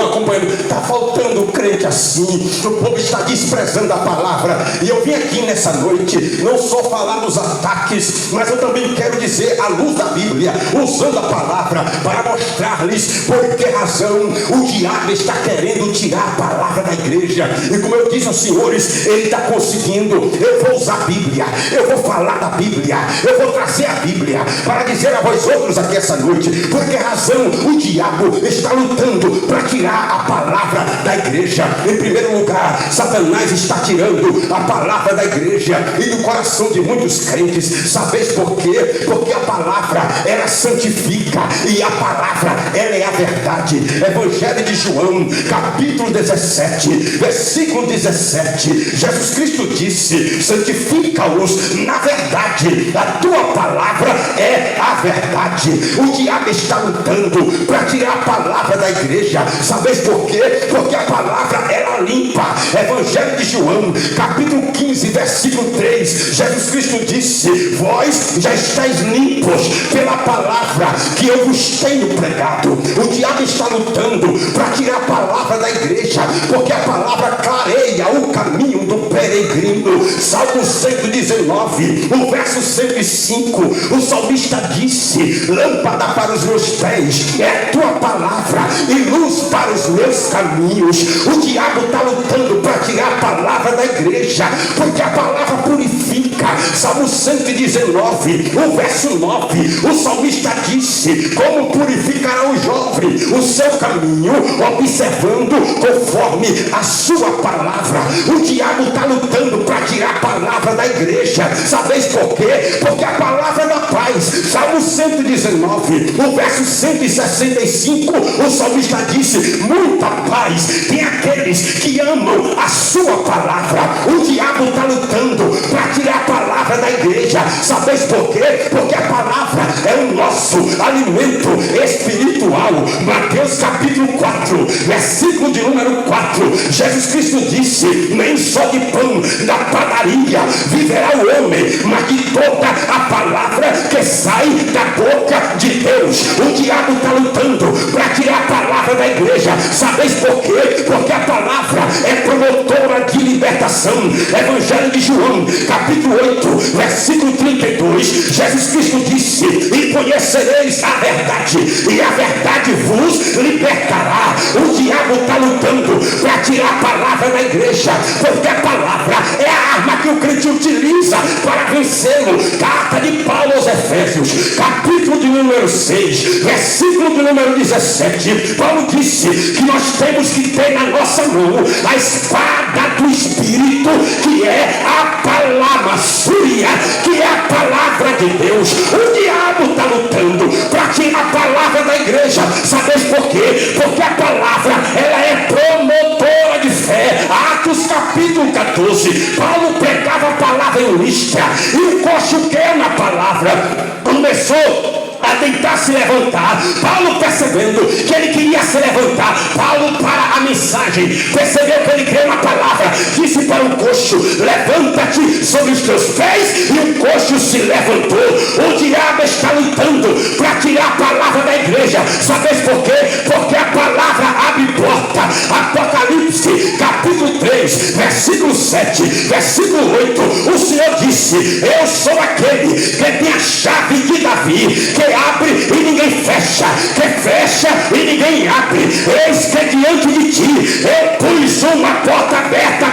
[SPEAKER 10] acompanhando. Está faltando um crente assim. O povo está desprezando a palavra. E eu vim aqui nessa noite não só falar dos ataques, mas eu também quero dizer, à luz da Bíblia, usando a palavra, para mostrar-lhes por que razão o diabo está querendo tirar a palavra da igreja. E como eu disse aos senhores, ele está conseguindo. Eu vou usar a Bíblia, eu vou falar da Bíblia, eu vou trazer a Bíblia para dizer a vós outros aqui essa noite por que razão o diabo está lutando para tirar a palavra da igreja. Em primeiro lugar, Satanás está tirando a palavra da igreja e do coração de muitos crentes. Sabeis por quê? Porque a palavra, ela santifica, e a palavra, ela é a verdade. Evangelho de João, capítulo 17, versículo 17, Jesus Cristo disse: santifica-os na verdade, a tua palavra é a verdade. O diabo está lutando para tirar a palavra da igreja. Sabeis por quê? Porque a palavra, ela limpa. Evangelho de João, capítulo 15, versículo 3, Jesus Cristo disse: vós já estáis limpos pela palavra que eu vos tenho pregado. O diabo está lutando para tirar a palavra da igreja, porque a palavra clareia o caminho do peregrino. Salmo 119, o verso 105, o salmista disse: lâmpada para os meus pés é a tua palavra e luz para os meus caminhos. O diabo está lutando para tirar a palavra da igreja, porque a palavra purifica. Salmo 119, o verso 9, o salmista disse: como purificará o jovem o seu caminho, observando conforme a sua palavra. O diabo está lutando para tirar a palavra da igreja. Sabeis por quê? Porque a palavra da paz. Salmo 119, o verso 165, o salmista disse: muita paz tem aqueles que amam a sua palavra. O diabo está lutando para tirar a palavra da igreja. Sabeis por quê? Porque a palavra é o nosso alimento espiritual. Mateus versículo de número 4, Jesus Cristo disse: nem só de pão da padaria viverá o homem, mas de toda a palavra que sai da boca de Deus. O diabo está lutando para tirar a palavra da igreja. Sabeis por quê? Porque a palavra é promotora de libertação. Evangelho de João, capítulo 8, versículo 32, Jesus Cristo disse: e conhecereis a verdade, e a verdade vos libertará. O diabo está lutando para tirar a palavra da igreja, porque a palavra é a arma que o crente utiliza para vencê-lo. Carta de Paulo aos Efésios, capítulo de número 6, versículo de número 17, Paulo disse que nós temos que ter na nossa mão a espada do Espírito, que é a palavra súria, que é a palavra de Deus. O diabo está lutando para tirar a palavra da igreja. Sabeis por quê? Porque a palavra, ela é promotora de fé. Atos capítulo 14, Paulo pregava a palavra em Listra, e o coxo que é na palavra começou a tentar se levantar. Paulo, percebendo que ele queria se levantar, Paulo, para a mensagem, percebeu que ele creu na palavra, disse para o coxo: levanta-te sobre os teus pés, e o coxo se levantou. O diabo está lutando para tirar a palavra da igreja. Sabeis por quê? Porque a palavra abre porta. Apocalipse capítulo 3, versículo 7, versículo 8, o Senhor disse: eu sou aquele que tem a chave de Davi, que abre e ninguém fecha, que fecha e ninguém abre. Eis que diante de ti eu pus uma porta aberta,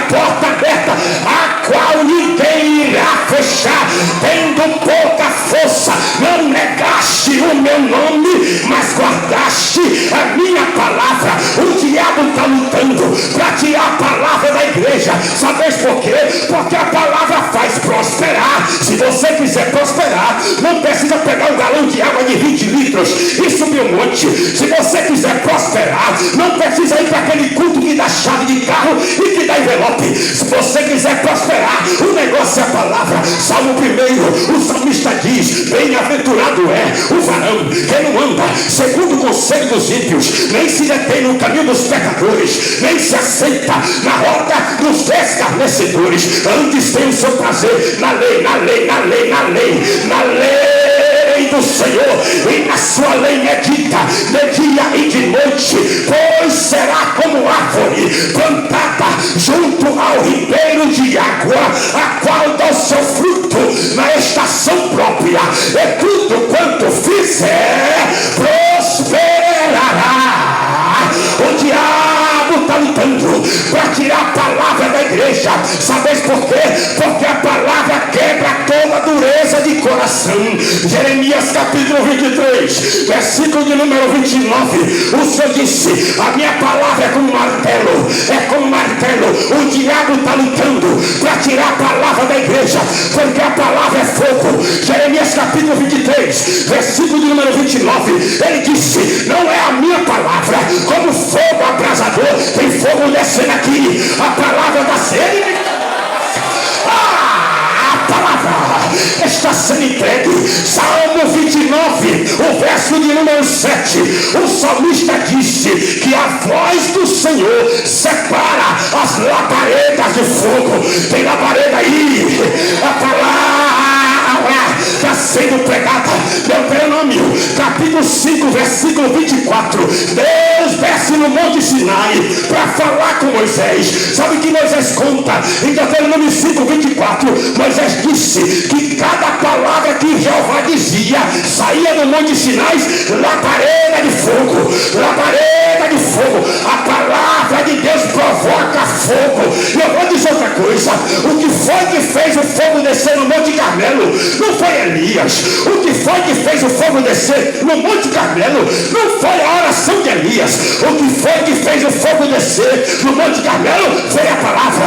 [SPEAKER 10] a qual ninguém irá fechar. Tendo pouca força, não negaste o meu nome, mas guardaste a minha palavra. O diabo está lutando para tirar a palavra da igreja. Sabeis por quê? Porque a palavra faz prosperar. Se você quiser prosperar, não precisa pegar um galão de água de 20 litros e subir um monte. Se você quiser prosperar, não precisa ir para aquele culto que dá chave de carro e que dá envelope. Se você quiser prosperar, o negócio é a palavra. Salmo 1, o salmista diz: bem-aventurado é o varão que não anda segundo o conselho dos ímpios, nem se detém no caminho dos pecadores, nem se aceita na roda dos escarnecedores. Antes tem o seu prazer na lei do Senhor, e na sua lei medita de dia e de noite. Pois será como árvore plantada junto ao ribeiro de água, a qual dá o seu fruto na estação própria, e tudo quanto fizer prosperará. O diabo está lutando para tirar a palavra da igreja. Sabeis por quê? Porque a palavra quebra toda dureza de coração. Jeremias capítulo 23, versículo de número 29, o Senhor disse: a minha palavra é como martelo, O diabo está lutando para tirar a palavra da igreja, porque a palavra é fogo. Jeremias capítulo 23, versículo de número 29, ele disse: não é a minha palavra como fogo abrasador, tem fogo descendo aqui. A palavra da sede, a palavra está sendo entregue. Salmo 29, o verso de número 7, o salmista disse que a voz do Senhor separa as labaredas de fogo. Tem labareda aí, a palavra está sendo pregada. Deuteronômio capítulo 5, versículo 24, Deus desce no monte Sinai para falar com Moisés. Sabe o que Moisés conta em Deuteronômio 5, 24? Moisés disse que cada palavra que Jeová dizia saía do monte Sinai, labareda de fogo, labareda de fogo. A palavra de Deus provoca fogo. E eu vou dizer outra coisa: o que foi que fez o fogo descer no monte Carmelo não foi Elias. O que foi que fez o fogo descer no monte Carmelo não foi a oração de Elias. O que foi que fez o fogo descer no monte Carmelo foi a palavra.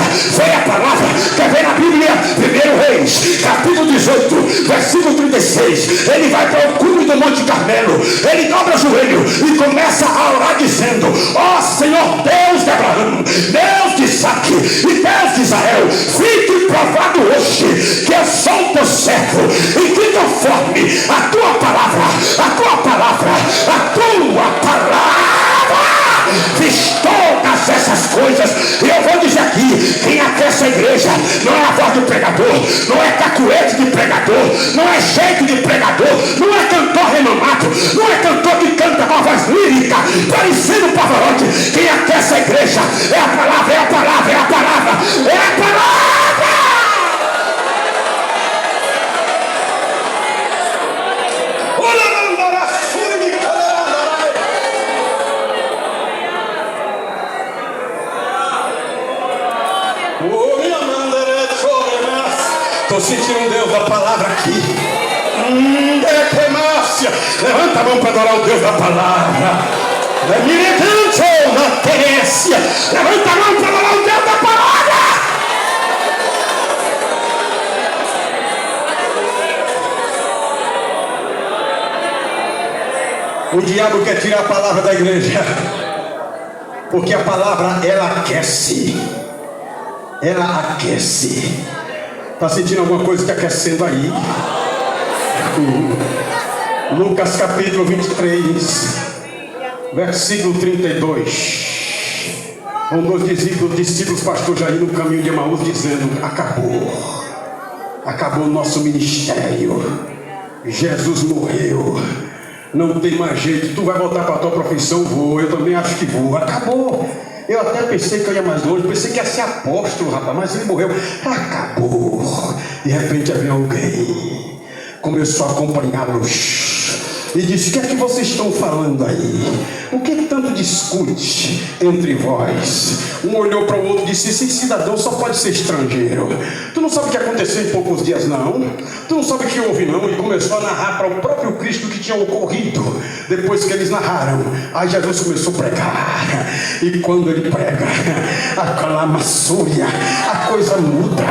[SPEAKER 10] Quer ver na Bíblia? 1 Reis capítulo 18, versículo 36, ele vai para o cume do monte Carmelo, ele dobra o joelho e começa a orar dizendo: ó Senhor Deus de Abraão, Deus de Isaac e Deus de Israel, fique provado hoje que eu sou teu servo, e que conforme a tua palavra, estou vencendo o Pavarotti. Quem aquece a igreja é a palavra, é a palavra, é a palavra, é a palavra. Estou sentindo um Deus da palavra aqui. Levanta a mão para adorar o Deus da palavra. Levanta a mão para adorar o Deus da palavra. O diabo quer tirar a palavra da igreja, porque a palavra ela aquece. Ela aquece. Está sentindo alguma coisa que aquecendo aí? Lucas capítulo 23, versículo 32. Um dos discípulos pastor Jair no caminho de Emaús dizendo: acabou o nosso ministério, Jesus morreu, não tem mais jeito, tu vai voltar para a tua profissão? Vou, eu também acho que vou, acabou. Eu até pensei que eu ia mais longe, pensei que ia ser apóstolo, rapaz, mas ele morreu. Acabou. De repente havia alguém, começou a acompanhá-los e disse: o que é que vocês estão falando aí? O que tanto discute entre vós? Um olhou para o outro e disse: esse cidadão só pode ser estrangeiro. Tu não sabe o que aconteceu em poucos dias, não? Tu não sabe o que houve, não? E começou a narrar para o próprio Cristo o que tinha ocorrido. Depois que eles narraram, aí Jesus começou a pregar. E quando ele prega, aclama súria, a coisa muda.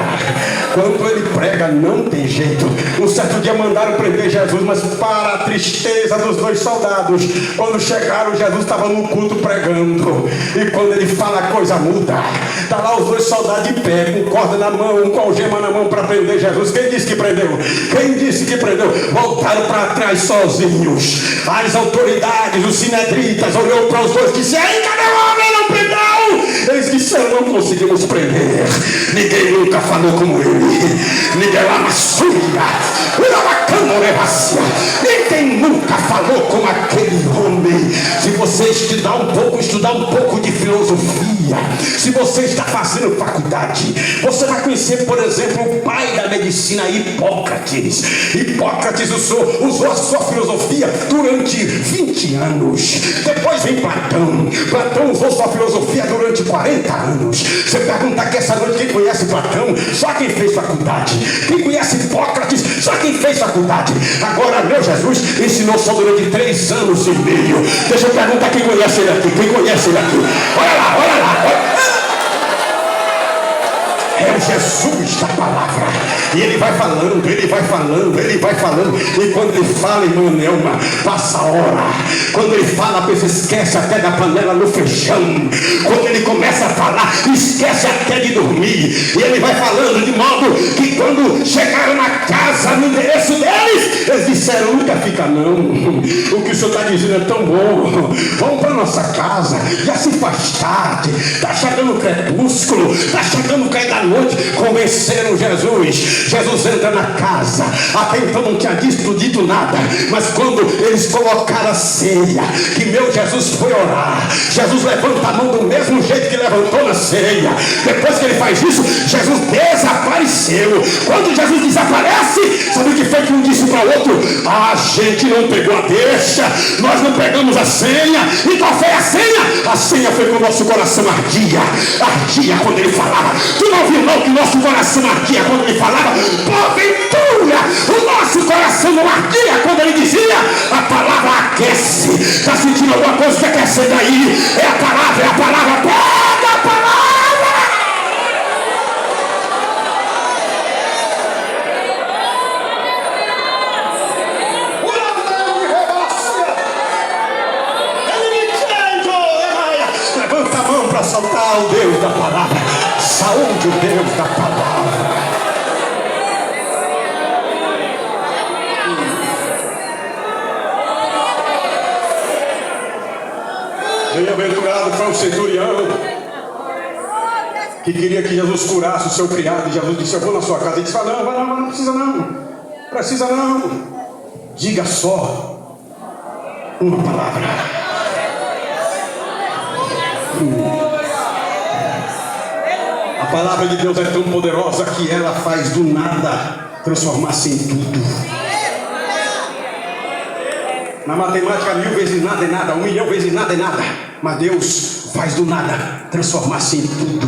[SPEAKER 10] Quando ele prega, não tem jeito. Um certo dia mandaram prender Jesus, mas para a tristeza dos dois soldados, quando chegaram, Jesus estava no culto pregando. E quando ele fala, a coisa muda. Está lá os dois soldados de pé, com corda na mão, com algema na mão para prender Jesus. Quem disse que prendeu? Quem disse que prendeu? Voltaram para trás sozinhos. As autoridades, os sinedritas, olhou para os dois e disse: aí, cadê o homem? Não prendeu? Eles disseram: não conseguimos prender. Ninguém nunca falou como ele. Ninguém lá na súria. Ninguém nunca falou como aquele homem. Se você estudar um pouco de filosofia, se você está fazendo faculdade, você vai conhecer, por exemplo, o pai da medicina, Hipócrates. Hipócrates usou a sua filosofia durante 20 anos. Depois vem Platão. Platão usou sua filosofia durante 40 anos. Você pergunta aqui essa noite quem conhece Platão? Só quem fez faculdade. Quem conhece Hipócrates? Só quem fez faculdade. Agora, meu Jesus ensinou só durante 3 anos e meio. Deixa eu perguntar quem conhece ele aqui. Quem conhece ele aqui? Olha lá, olha lá, olha. É o Jesus da palavra. E ele vai falando, ele vai falando, ele vai falando. E quando ele fala, irmã Nelma, passa a hora. Quando ele fala, a pessoa esquece até da panela no feijão. Quando ele começa a falar, esquece até de dormir. E ele vai falando de modo que quando chegaram na casa, no endereço deles, eles disseram: nunca fica não. O que o senhor está dizendo é tão bom. Vamos para nossa casa. Já se faz tarde. Está chegando o crepúsculo. Está chegando o cair da noite. Convenceram Jesus. Jesus entra na casa. Até então não tinha dito nada. Mas quando eles colocaram a ceia, que meu Jesus foi orar, Jesus levanta a mão do mesmo jeito que levantou na ceia. Depois que ele faz isso, Jesus desapareceu. Quando Jesus desaparece, sabe o que foi que um disse para o outro? A gente não pegou a deixa, nós não pegamos a senha. E qual foi a senha? A senha foi que o nosso coração ardia. Ardia quando ele falava. Tu não viu não que o nosso coração ardia quando ele falava? Porventura, o nosso coração não ardia quando ele dizia: a palavra aquece. Está sentindo alguma coisa que aquece daí? É a palavra, é a palavra. Pega a palavra. Levanta a mão para saltar o Deus da palavra. Saúde o Deus da palavra. Bem-aventurado foi o centurião que queria que Jesus curasse o seu criado. E Jesus disse: eu vou na sua casa. Ele disse: não, vai não, não precisa não. Precisa não. Diga só uma palavra. palavra de Deus é tão poderosa que ela faz do nada transformar-se em tudo. Na matemática, 1000 vezes nada é nada, 1 milhão vezes nada é nada. Mas Deus faz do nada transformar-se em tudo.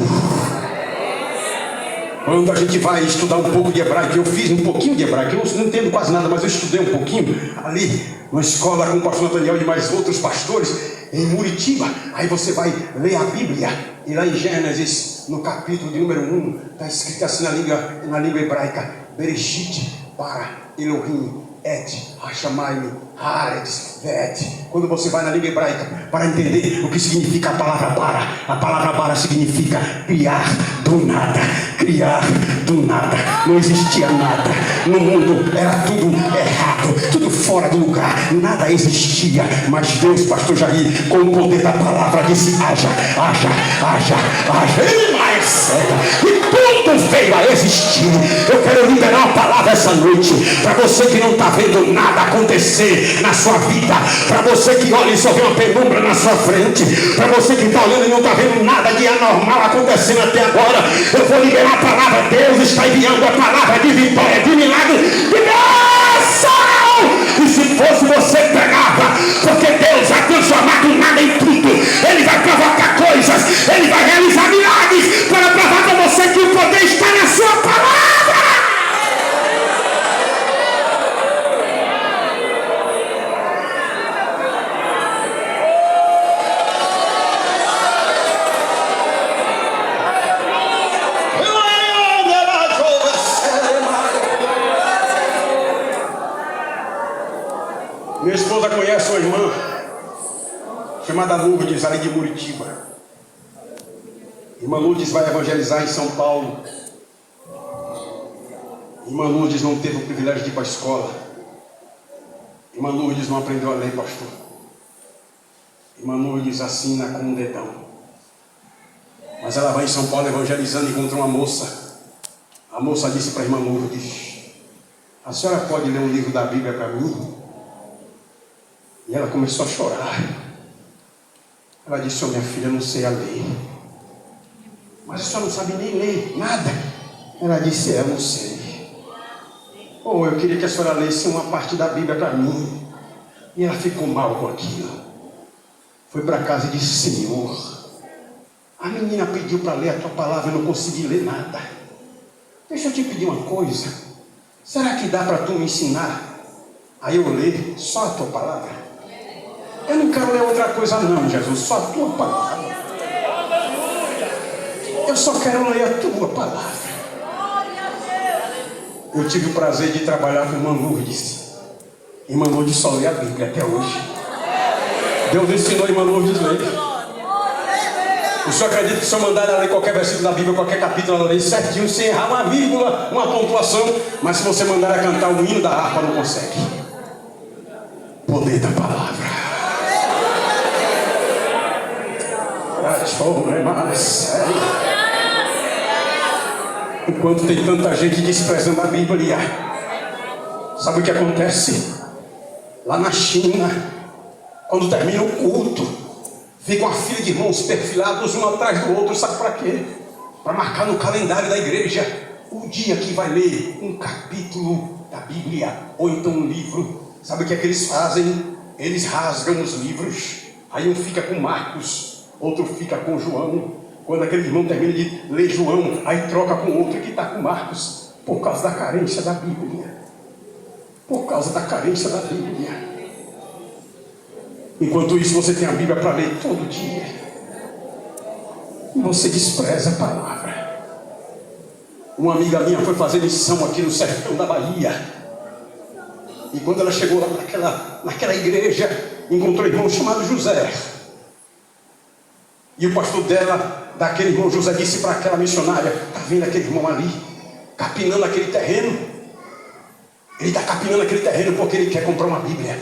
[SPEAKER 10] Quando a gente vai estudar um pouco de hebraico, eu fiz um pouquinho de hebraico, eu não entendo quase nada, mas eu estudei um pouquinho ali na escola com o pastor Daniel e mais outros pastores em Muritiba. Aí você vai ler a Bíblia e lá em Gênesis, no capítulo de número 1, está escrito assim na língua hebraica: Bereshit bara Elohim et Hashamayim Haaretz ve'et. Quando você vai na língua hebraica para entender o que significa a palavra bara significa criar do nada. Criar do nada. Não existia nada no mundo, era tudo errado, tudo fora do lugar, nada existia. Mas Deus, pastor Jair, com o poder da palavra, disse: haja. Ele mais e tudo veio a existir. Eu quero liberar uma palavra essa noite para você que não está vendo nada acontecer na sua vida, para você que olha e só vê uma penumbra na sua frente, para você que está olhando e não está vendo nada de anormal acontecendo até agora. Eu vou liberar a palavra. Deus está enviando a palavra de vitória, de milagre, de bênção. E se fosse você, pegava, porque Deus vai transformar do nada em tudo. Ele vai provocar coisas, ele vai realizar milagres para provar para você que o poder está na sua palavra. Minha esposa conhece uma irmã chamada Lourdes, ali de Muritiba. Irmã Lourdes vai evangelizar em São Paulo. Irmã Lourdes não teve o privilégio de ir para a escola. Irmã Lourdes não aprendeu a ler, pastor. Irmã Lourdes assina com um dedão. Mas ela vai em São Paulo evangelizando e encontrou uma moça. A moça disse para a irmã Lourdes: a senhora pode ler um livro da Bíblia para mim? E ela começou a chorar. Ela disse: minha filha, eu não sei a ler. Mas a senhora não sabe nem ler, nada. Ela disse: eu não sei. Eu queria que a senhora lesse uma parte da Bíblia para mim. E ela ficou mal com aquilo. Foi para casa e disse: Senhor, a menina pediu para ler a tua palavra, eu não consegui ler nada. Deixa eu te pedir uma coisa. Será que dá para tu me ensinar a eu ler só a tua palavra? Eu não quero ler outra coisa não, Jesus, só a tua palavra. Eu só quero ler a tua palavra. Eu tive o prazer de trabalhar com irmã Lourdes. Irmã Lourdes só lê a Bíblia até hoje. Deus ensinou a irmã Lourdes a ler. O senhor acredita que se eu mandar ela ler qualquer versículo da Bíblia, qualquer capítulo, ela lê certinho, sem errar uma vírgula, uma pontuação. Mas se você mandar ela cantar o hino da harpa, não consegue. Poder da palavra. Enquanto tem tanta gente desprezando a Bíblia, sabe o que acontece? Lá na China, quando termina o culto, fica uma fila de irmãos perfilados um atrás do outro, sabe para quê? Para marcar no calendário da igreja o dia que vai ler um capítulo da Bíblia, ou então um livro. Sabe o que é que eles fazem? Eles rasgam os livros, aí um fica com Marcos, outro fica com João. Quando aquele irmão termina de ler João, aí troca com outro que está com Marcos, por causa da carência da Bíblia. Por causa da carência da Bíblia. Enquanto isso, você tem a Bíblia para ler todo dia. E você despreza a palavra. Uma amiga minha foi fazer missão aqui no sertão da Bahia. E quando ela chegou lá naquela igreja, encontrou um irmão chamado José. E o pastor dela, daquele irmão José, disse para aquela missionária: está vendo aquele irmão ali, capinando aquele terreno? Ele está capinando aquele terreno porque ele quer comprar uma Bíblia.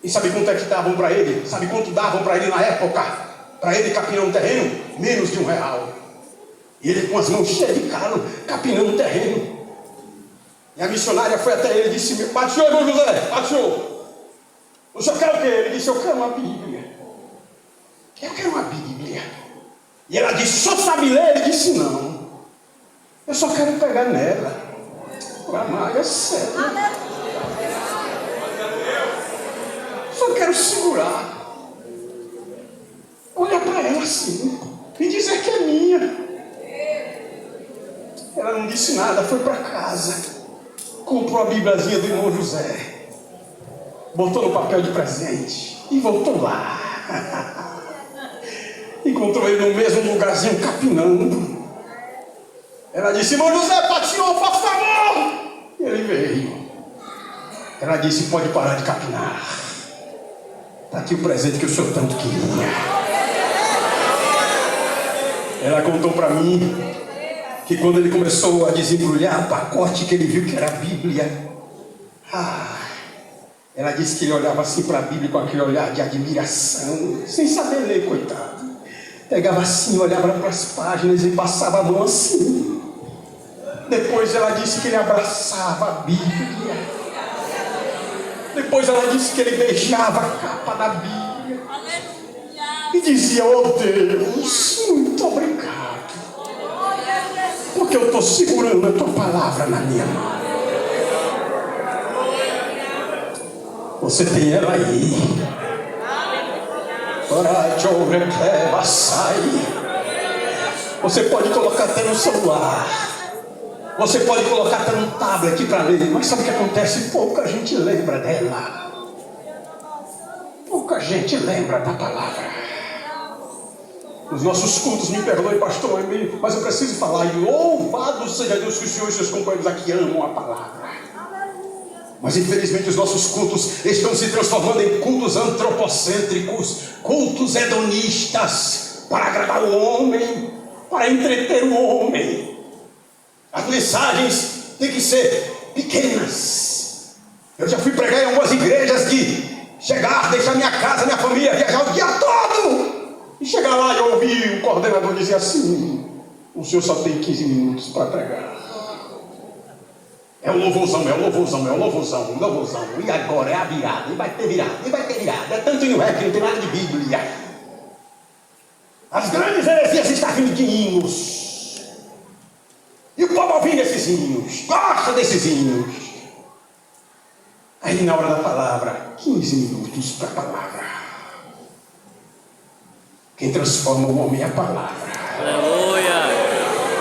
[SPEAKER 10] E sabe quanto é que davam para ele? Sabe quanto davam para ele na época? Para ele capinar um terreno? Menos de R$1. E ele com as mãos cheias de calo, capinando um terreno. E a missionária foi até ele e disse: Pastor, irmão José, pastor, o senhor quer o quê? Ele disse: eu quero uma Bíblia. Eu quero uma Bíblia. E ela disse: só sabe ler? Ele disse: não. Eu só quero pegar nela. Amar, é sério. Só quero segurar. Olhar para ela assim e dizer que é minha. Ela não disse nada, foi para casa. Comprou a Bíbliazinha do irmão José. Botou no papel de presente e voltou lá. Encontrou ele no mesmo lugarzinho capinando. Ela disse: irmão José, Pai do Senhor, por favor. E ele veio. Ela disse: pode parar de capinar. Está aqui o presente que o senhor tanto queria. Ela contou para mim que quando ele começou a desembrulhar o pacote, que ele viu que era a Bíblia, ela disse que ele olhava assim para a Bíblia com aquele olhar de admiração, sem saber ler, coitado. Pegava assim, olhava para as páginas e passava a mão assim. Depois ela disse que ele abraçava a Bíblia. Depois ela disse que ele beijava a capa da Bíblia. E dizia: oh Deus, muito obrigado. Porque eu estou segurando a tua palavra na minha mão. Você tem ela aí. Você pode colocar até no celular. Você pode colocar até no tablet para ler. Mas sabe o que acontece? Pouca gente lembra dela. Pouca gente lembra da palavra. Nos nossos cultos, me perdoe, pastor, mas eu preciso falar. E louvado seja Deus que o senhor e seus companheiros aqui amam a palavra. Mas infelizmente os nossos cultos estão se transformando em cultos antropocêntricos, cultos hedonistas, para agradar o homem, para entreter o homem. As mensagens têm que ser pequenas. Eu já fui pregar em algumas igrejas de chegar, deixar minha casa, minha família, viajar o dia todo. E chegar lá e ouvir o coordenador dizer assim: o senhor só tem 15 minutos para pregar. É o louvorzão, é o louvorzão, é o louvorzão, o louvorzão. E agora é a virada, e vai ter virada, e vai ter virada. É tanto no rec, não tem nada de Bíblia. As grandes heresias estão vindo de hinos. E o povo ouvindo esses hinos, gosta desses hinos. Aí na hora da palavra, 15 minutos para a palavra. Quem transforma o homem é a palavra. Aleluia.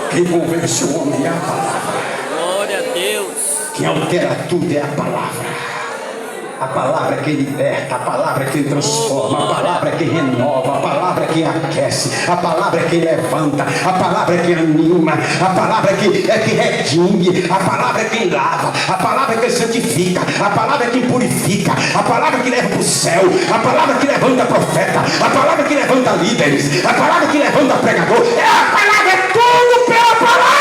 [SPEAKER 10] Quem convence o homem é a palavra. Glória a Deus. Quem altera tudo é a palavra. A palavra é que liberta, a palavra é que transforma, a palavra é que renova, a palavra é que aquece, a palavra é que levanta, a palavra é que anima, a palavra é que redime, a palavra é que lava, a palavra é que santifica, a palavra é que purifica, a palavra que leva para o céu, a palavra que levanta profeta, a palavra que levanta líderes, a palavra que levanta pregador. É a palavra, é tudo pela palavra.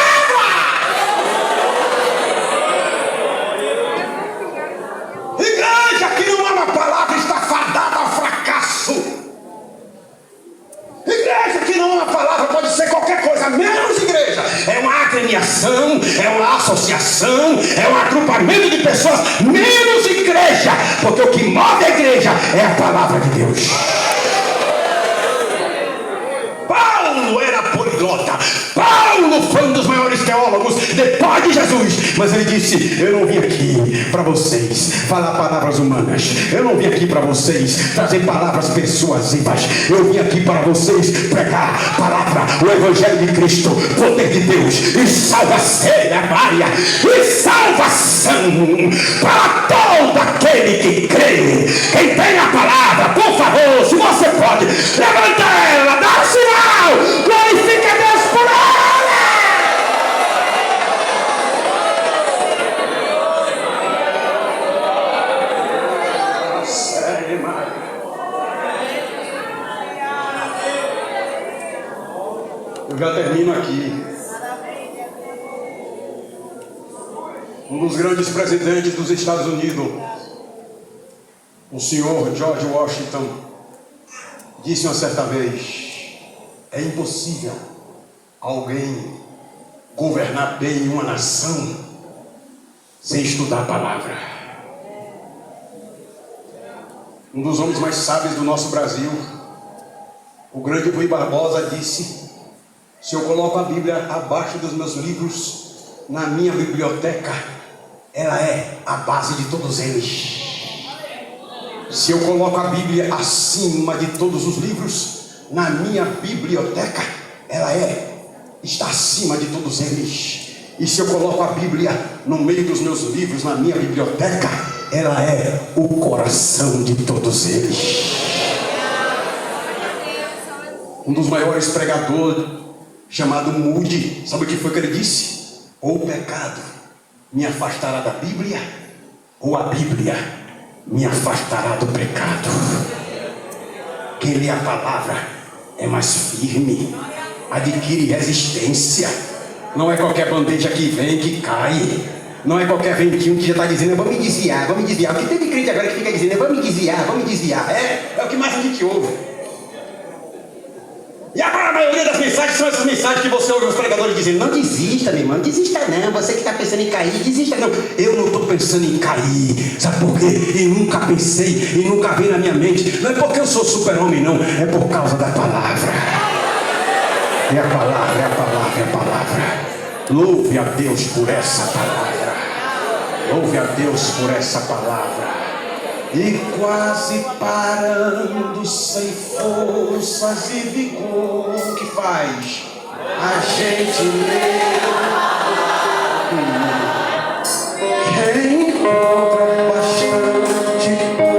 [SPEAKER 10] Igreja que não ama a palavra está fadada ao fracasso. Igreja que não ama a palavra pode ser qualquer coisa, menos igreja. É uma agremiação, é uma associação, é um agrupamento de pessoas, menos igreja. Porque o que move a igreja é a palavra de Deus. Paulo era poliglota. Paulo foi um dos maiores teólogos depois de Jesus. Mas ele disse: eu não vim aqui para vocês falar palavras humanas. Eu não vim aqui para vocês trazer palavras persuasivas. Eu vim aqui para vocês pregar a palavra, o Evangelho de Cristo, poder de Deus e salvação, e salvação para todo aquele que crê. Quem tem a palavra, por favor, se você pode, levanta ela, dá um sinal, glorifica a Deus por ela. Eu já termino aqui. Um dos grandes presidentes dos Estados Unidos, o senhor George Washington, disse uma certa vez: é impossível alguém governar bem uma nação sem estudar a palavra. Um dos homens mais sábios do nosso Brasil, o grande Rui Barbosa, disse Se eu coloco a Bíblia abaixo dos meus livros, na minha biblioteca, ela é a base de todos eles. Se eu coloco a Bíblia acima de todos os livros, na minha biblioteca, ela está acima de todos eles. E se eu coloco a Bíblia no meio dos meus livros, na minha biblioteca, ela é o coração de todos eles. Um dos maiores pregadores, chamado Moody, sabe o que foi que ele disse? Ou o pecado me afastará da Bíblia, ou a Bíblia me afastará do pecado. Quem lê a palavra é mais firme, adquire resistência. Não é qualquer bandeja que vem que cai. Não é qualquer ventinho que já está dizendo, vou me desviar, vou me desviar. O que tem de crente agora que fica dizendo, vou me desviar, vou me desviar. É o que mais a gente ouve. E agora a maioria das mensagens são essas mensagens que você ouve os pregadores dizendo, não desista, meu irmão, não desista não, você que está pensando em cair, desista não. Eu não estou pensando em cair, sabe por quê? E nunca pensei, e nunca veio na minha mente. Não é porque eu sou super-homem não, é por causa da palavra. É a palavra, é a palavra, é a palavra. Louve a Deus por essa palavra. Louve a Deus por essa palavra. E quase parando, sem forças e vigor, o que faz? A gente lê. Quem encontra bastante poder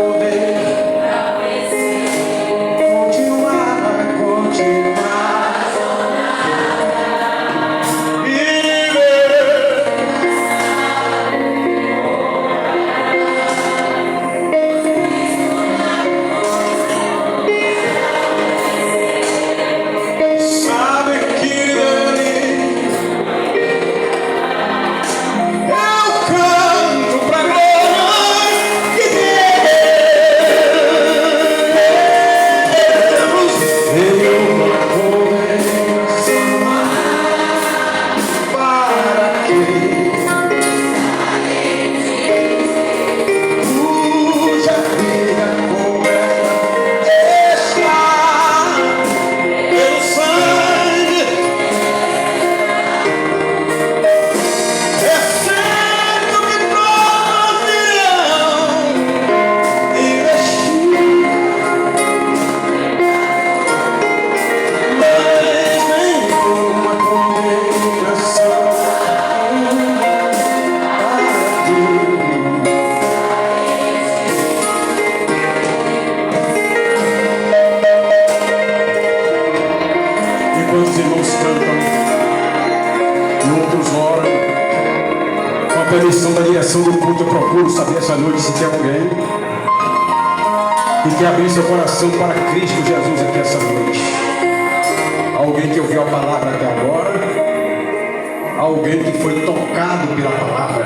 [SPEAKER 10] da direção do culto, eu procuro saber essa noite se tem alguém que quer abrir seu coração para Cristo Jesus aqui essa noite. Alguém que ouviu a palavra até agora, alguém que foi tocado pela palavra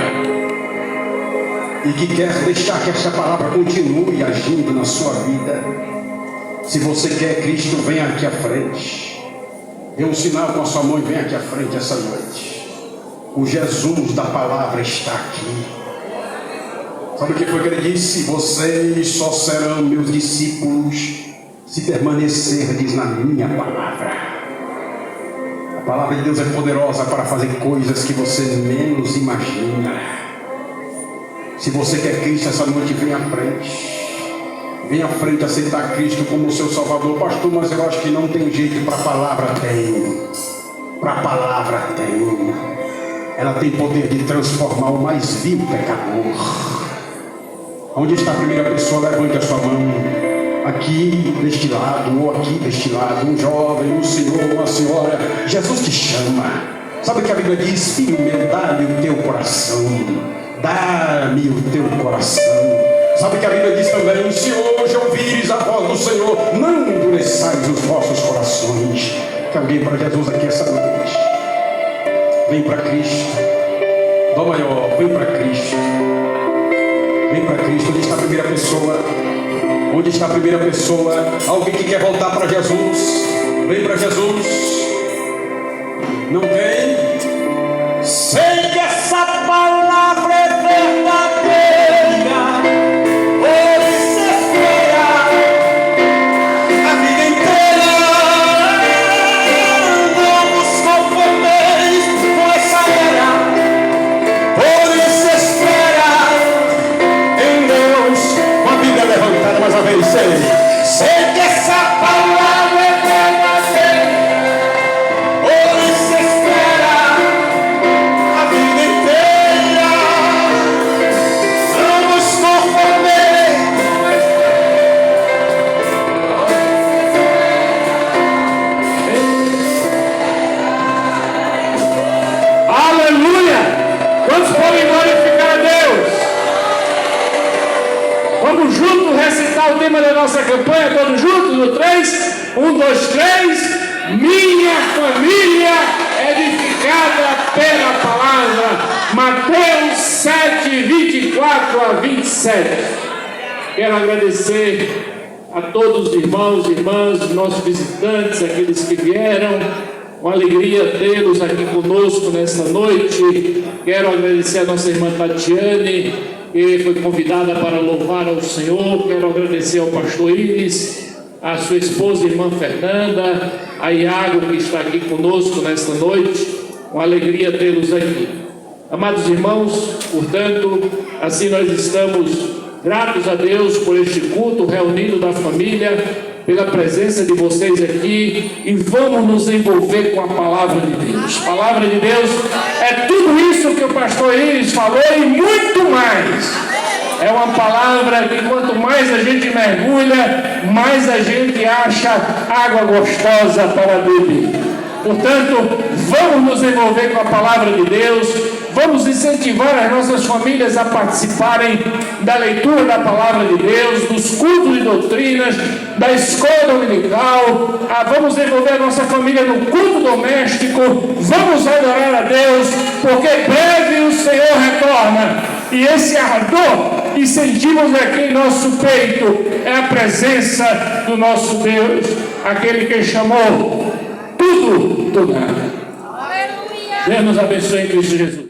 [SPEAKER 10] e que quer deixar que essa palavra continue agindo na sua vida. Se você quer Cristo, venha aqui à frente. Dê um sinal com a sua mãe, venha aqui à frente essa noite. O Jesus da palavra está aqui. Sabe o que foi que ele disse? Vocês só serão meus discípulos se permanecerdes na minha palavra. A palavra de Deus é poderosa para fazer coisas que você menos imagina. Se você quer Cristo essa noite, venha à frente. Venha à frente aceitar Cristo como seu Salvador. Pastor, mas eu acho que não tem jeito. Para a palavra tem. Para a palavra tem. Ela tem poder de transformar o mais vil pecador. Onde está a primeira pessoa? Levante a sua mão. Aqui deste lado, ou aqui deste lado. Um jovem, um senhor, uma senhora. Jesus te chama. Sabe o que a Bíblia diz? Filho meu, dá-me o teu coração. Dá-me o teu coração. Sabe o que a Bíblia diz também? Se hoje ouvires a voz do Senhor, não endureçais os vossos corações. Quer alguém para Jesus aqui essa noite? Vem para Cristo. Dó maior, vem para Cristo. Vem para Cristo. Onde está a primeira pessoa? Onde está a primeira pessoa? Alguém que quer voltar para Jesus? Vem para Jesus. Não vem? Sei que essa palavra é verdadeira. Hoje se espera a vida inteira. Vamos uma vez, sei que essa palavra é verdadeira. Hoje se espera a vida inteira. Não nos conformemos.
[SPEAKER 1] Aleluia! Quantos podem glorificar a Deus? Vamos juntos recitar o tema da nossa campanha, todos juntos, no 3, 1, 2, 3. Minha família edificada pela palavra. Mateus 7, 24 a 27. Quero agradecer a todos os irmãos e irmãs, nossos visitantes, aqueles que vieram. Uma alegria tê-los aqui conosco nesta noite. Quero agradecer a nossa irmã Tatiane, que foi convidada para louvar ao Senhor. Quero agradecer ao pastor Iris, a sua esposa, irmã Fernanda, a Iago, que está aqui conosco nesta noite. Uma alegria tê-los aqui. Amados irmãos, portanto, assim nós estamos gratos a Deus por este culto reunido da família, pela presença de vocês aqui, e vamos nos envolver com a palavra de Deus. A palavra de Deus é tudo isso que o pastor Iris falou e muito mais. É uma palavra que quanto mais a gente mergulha, mais a gente acha água gostosa para beber. Portanto, vamos nos envolver com a palavra de Deus, vamos incentivar as nossas famílias a participarem da leitura da palavra de Deus, dos cultos de doutrinas, da escola dominical, vamos envolver a nossa família no culto doméstico, vamos adorar a Deus, porque breve o Senhor retorna, e esse ardor que sentimos aqui em nosso peito é a presença do nosso Deus, aquele que chamou tudo do nada. Deus nos abençoe em Cristo Jesus.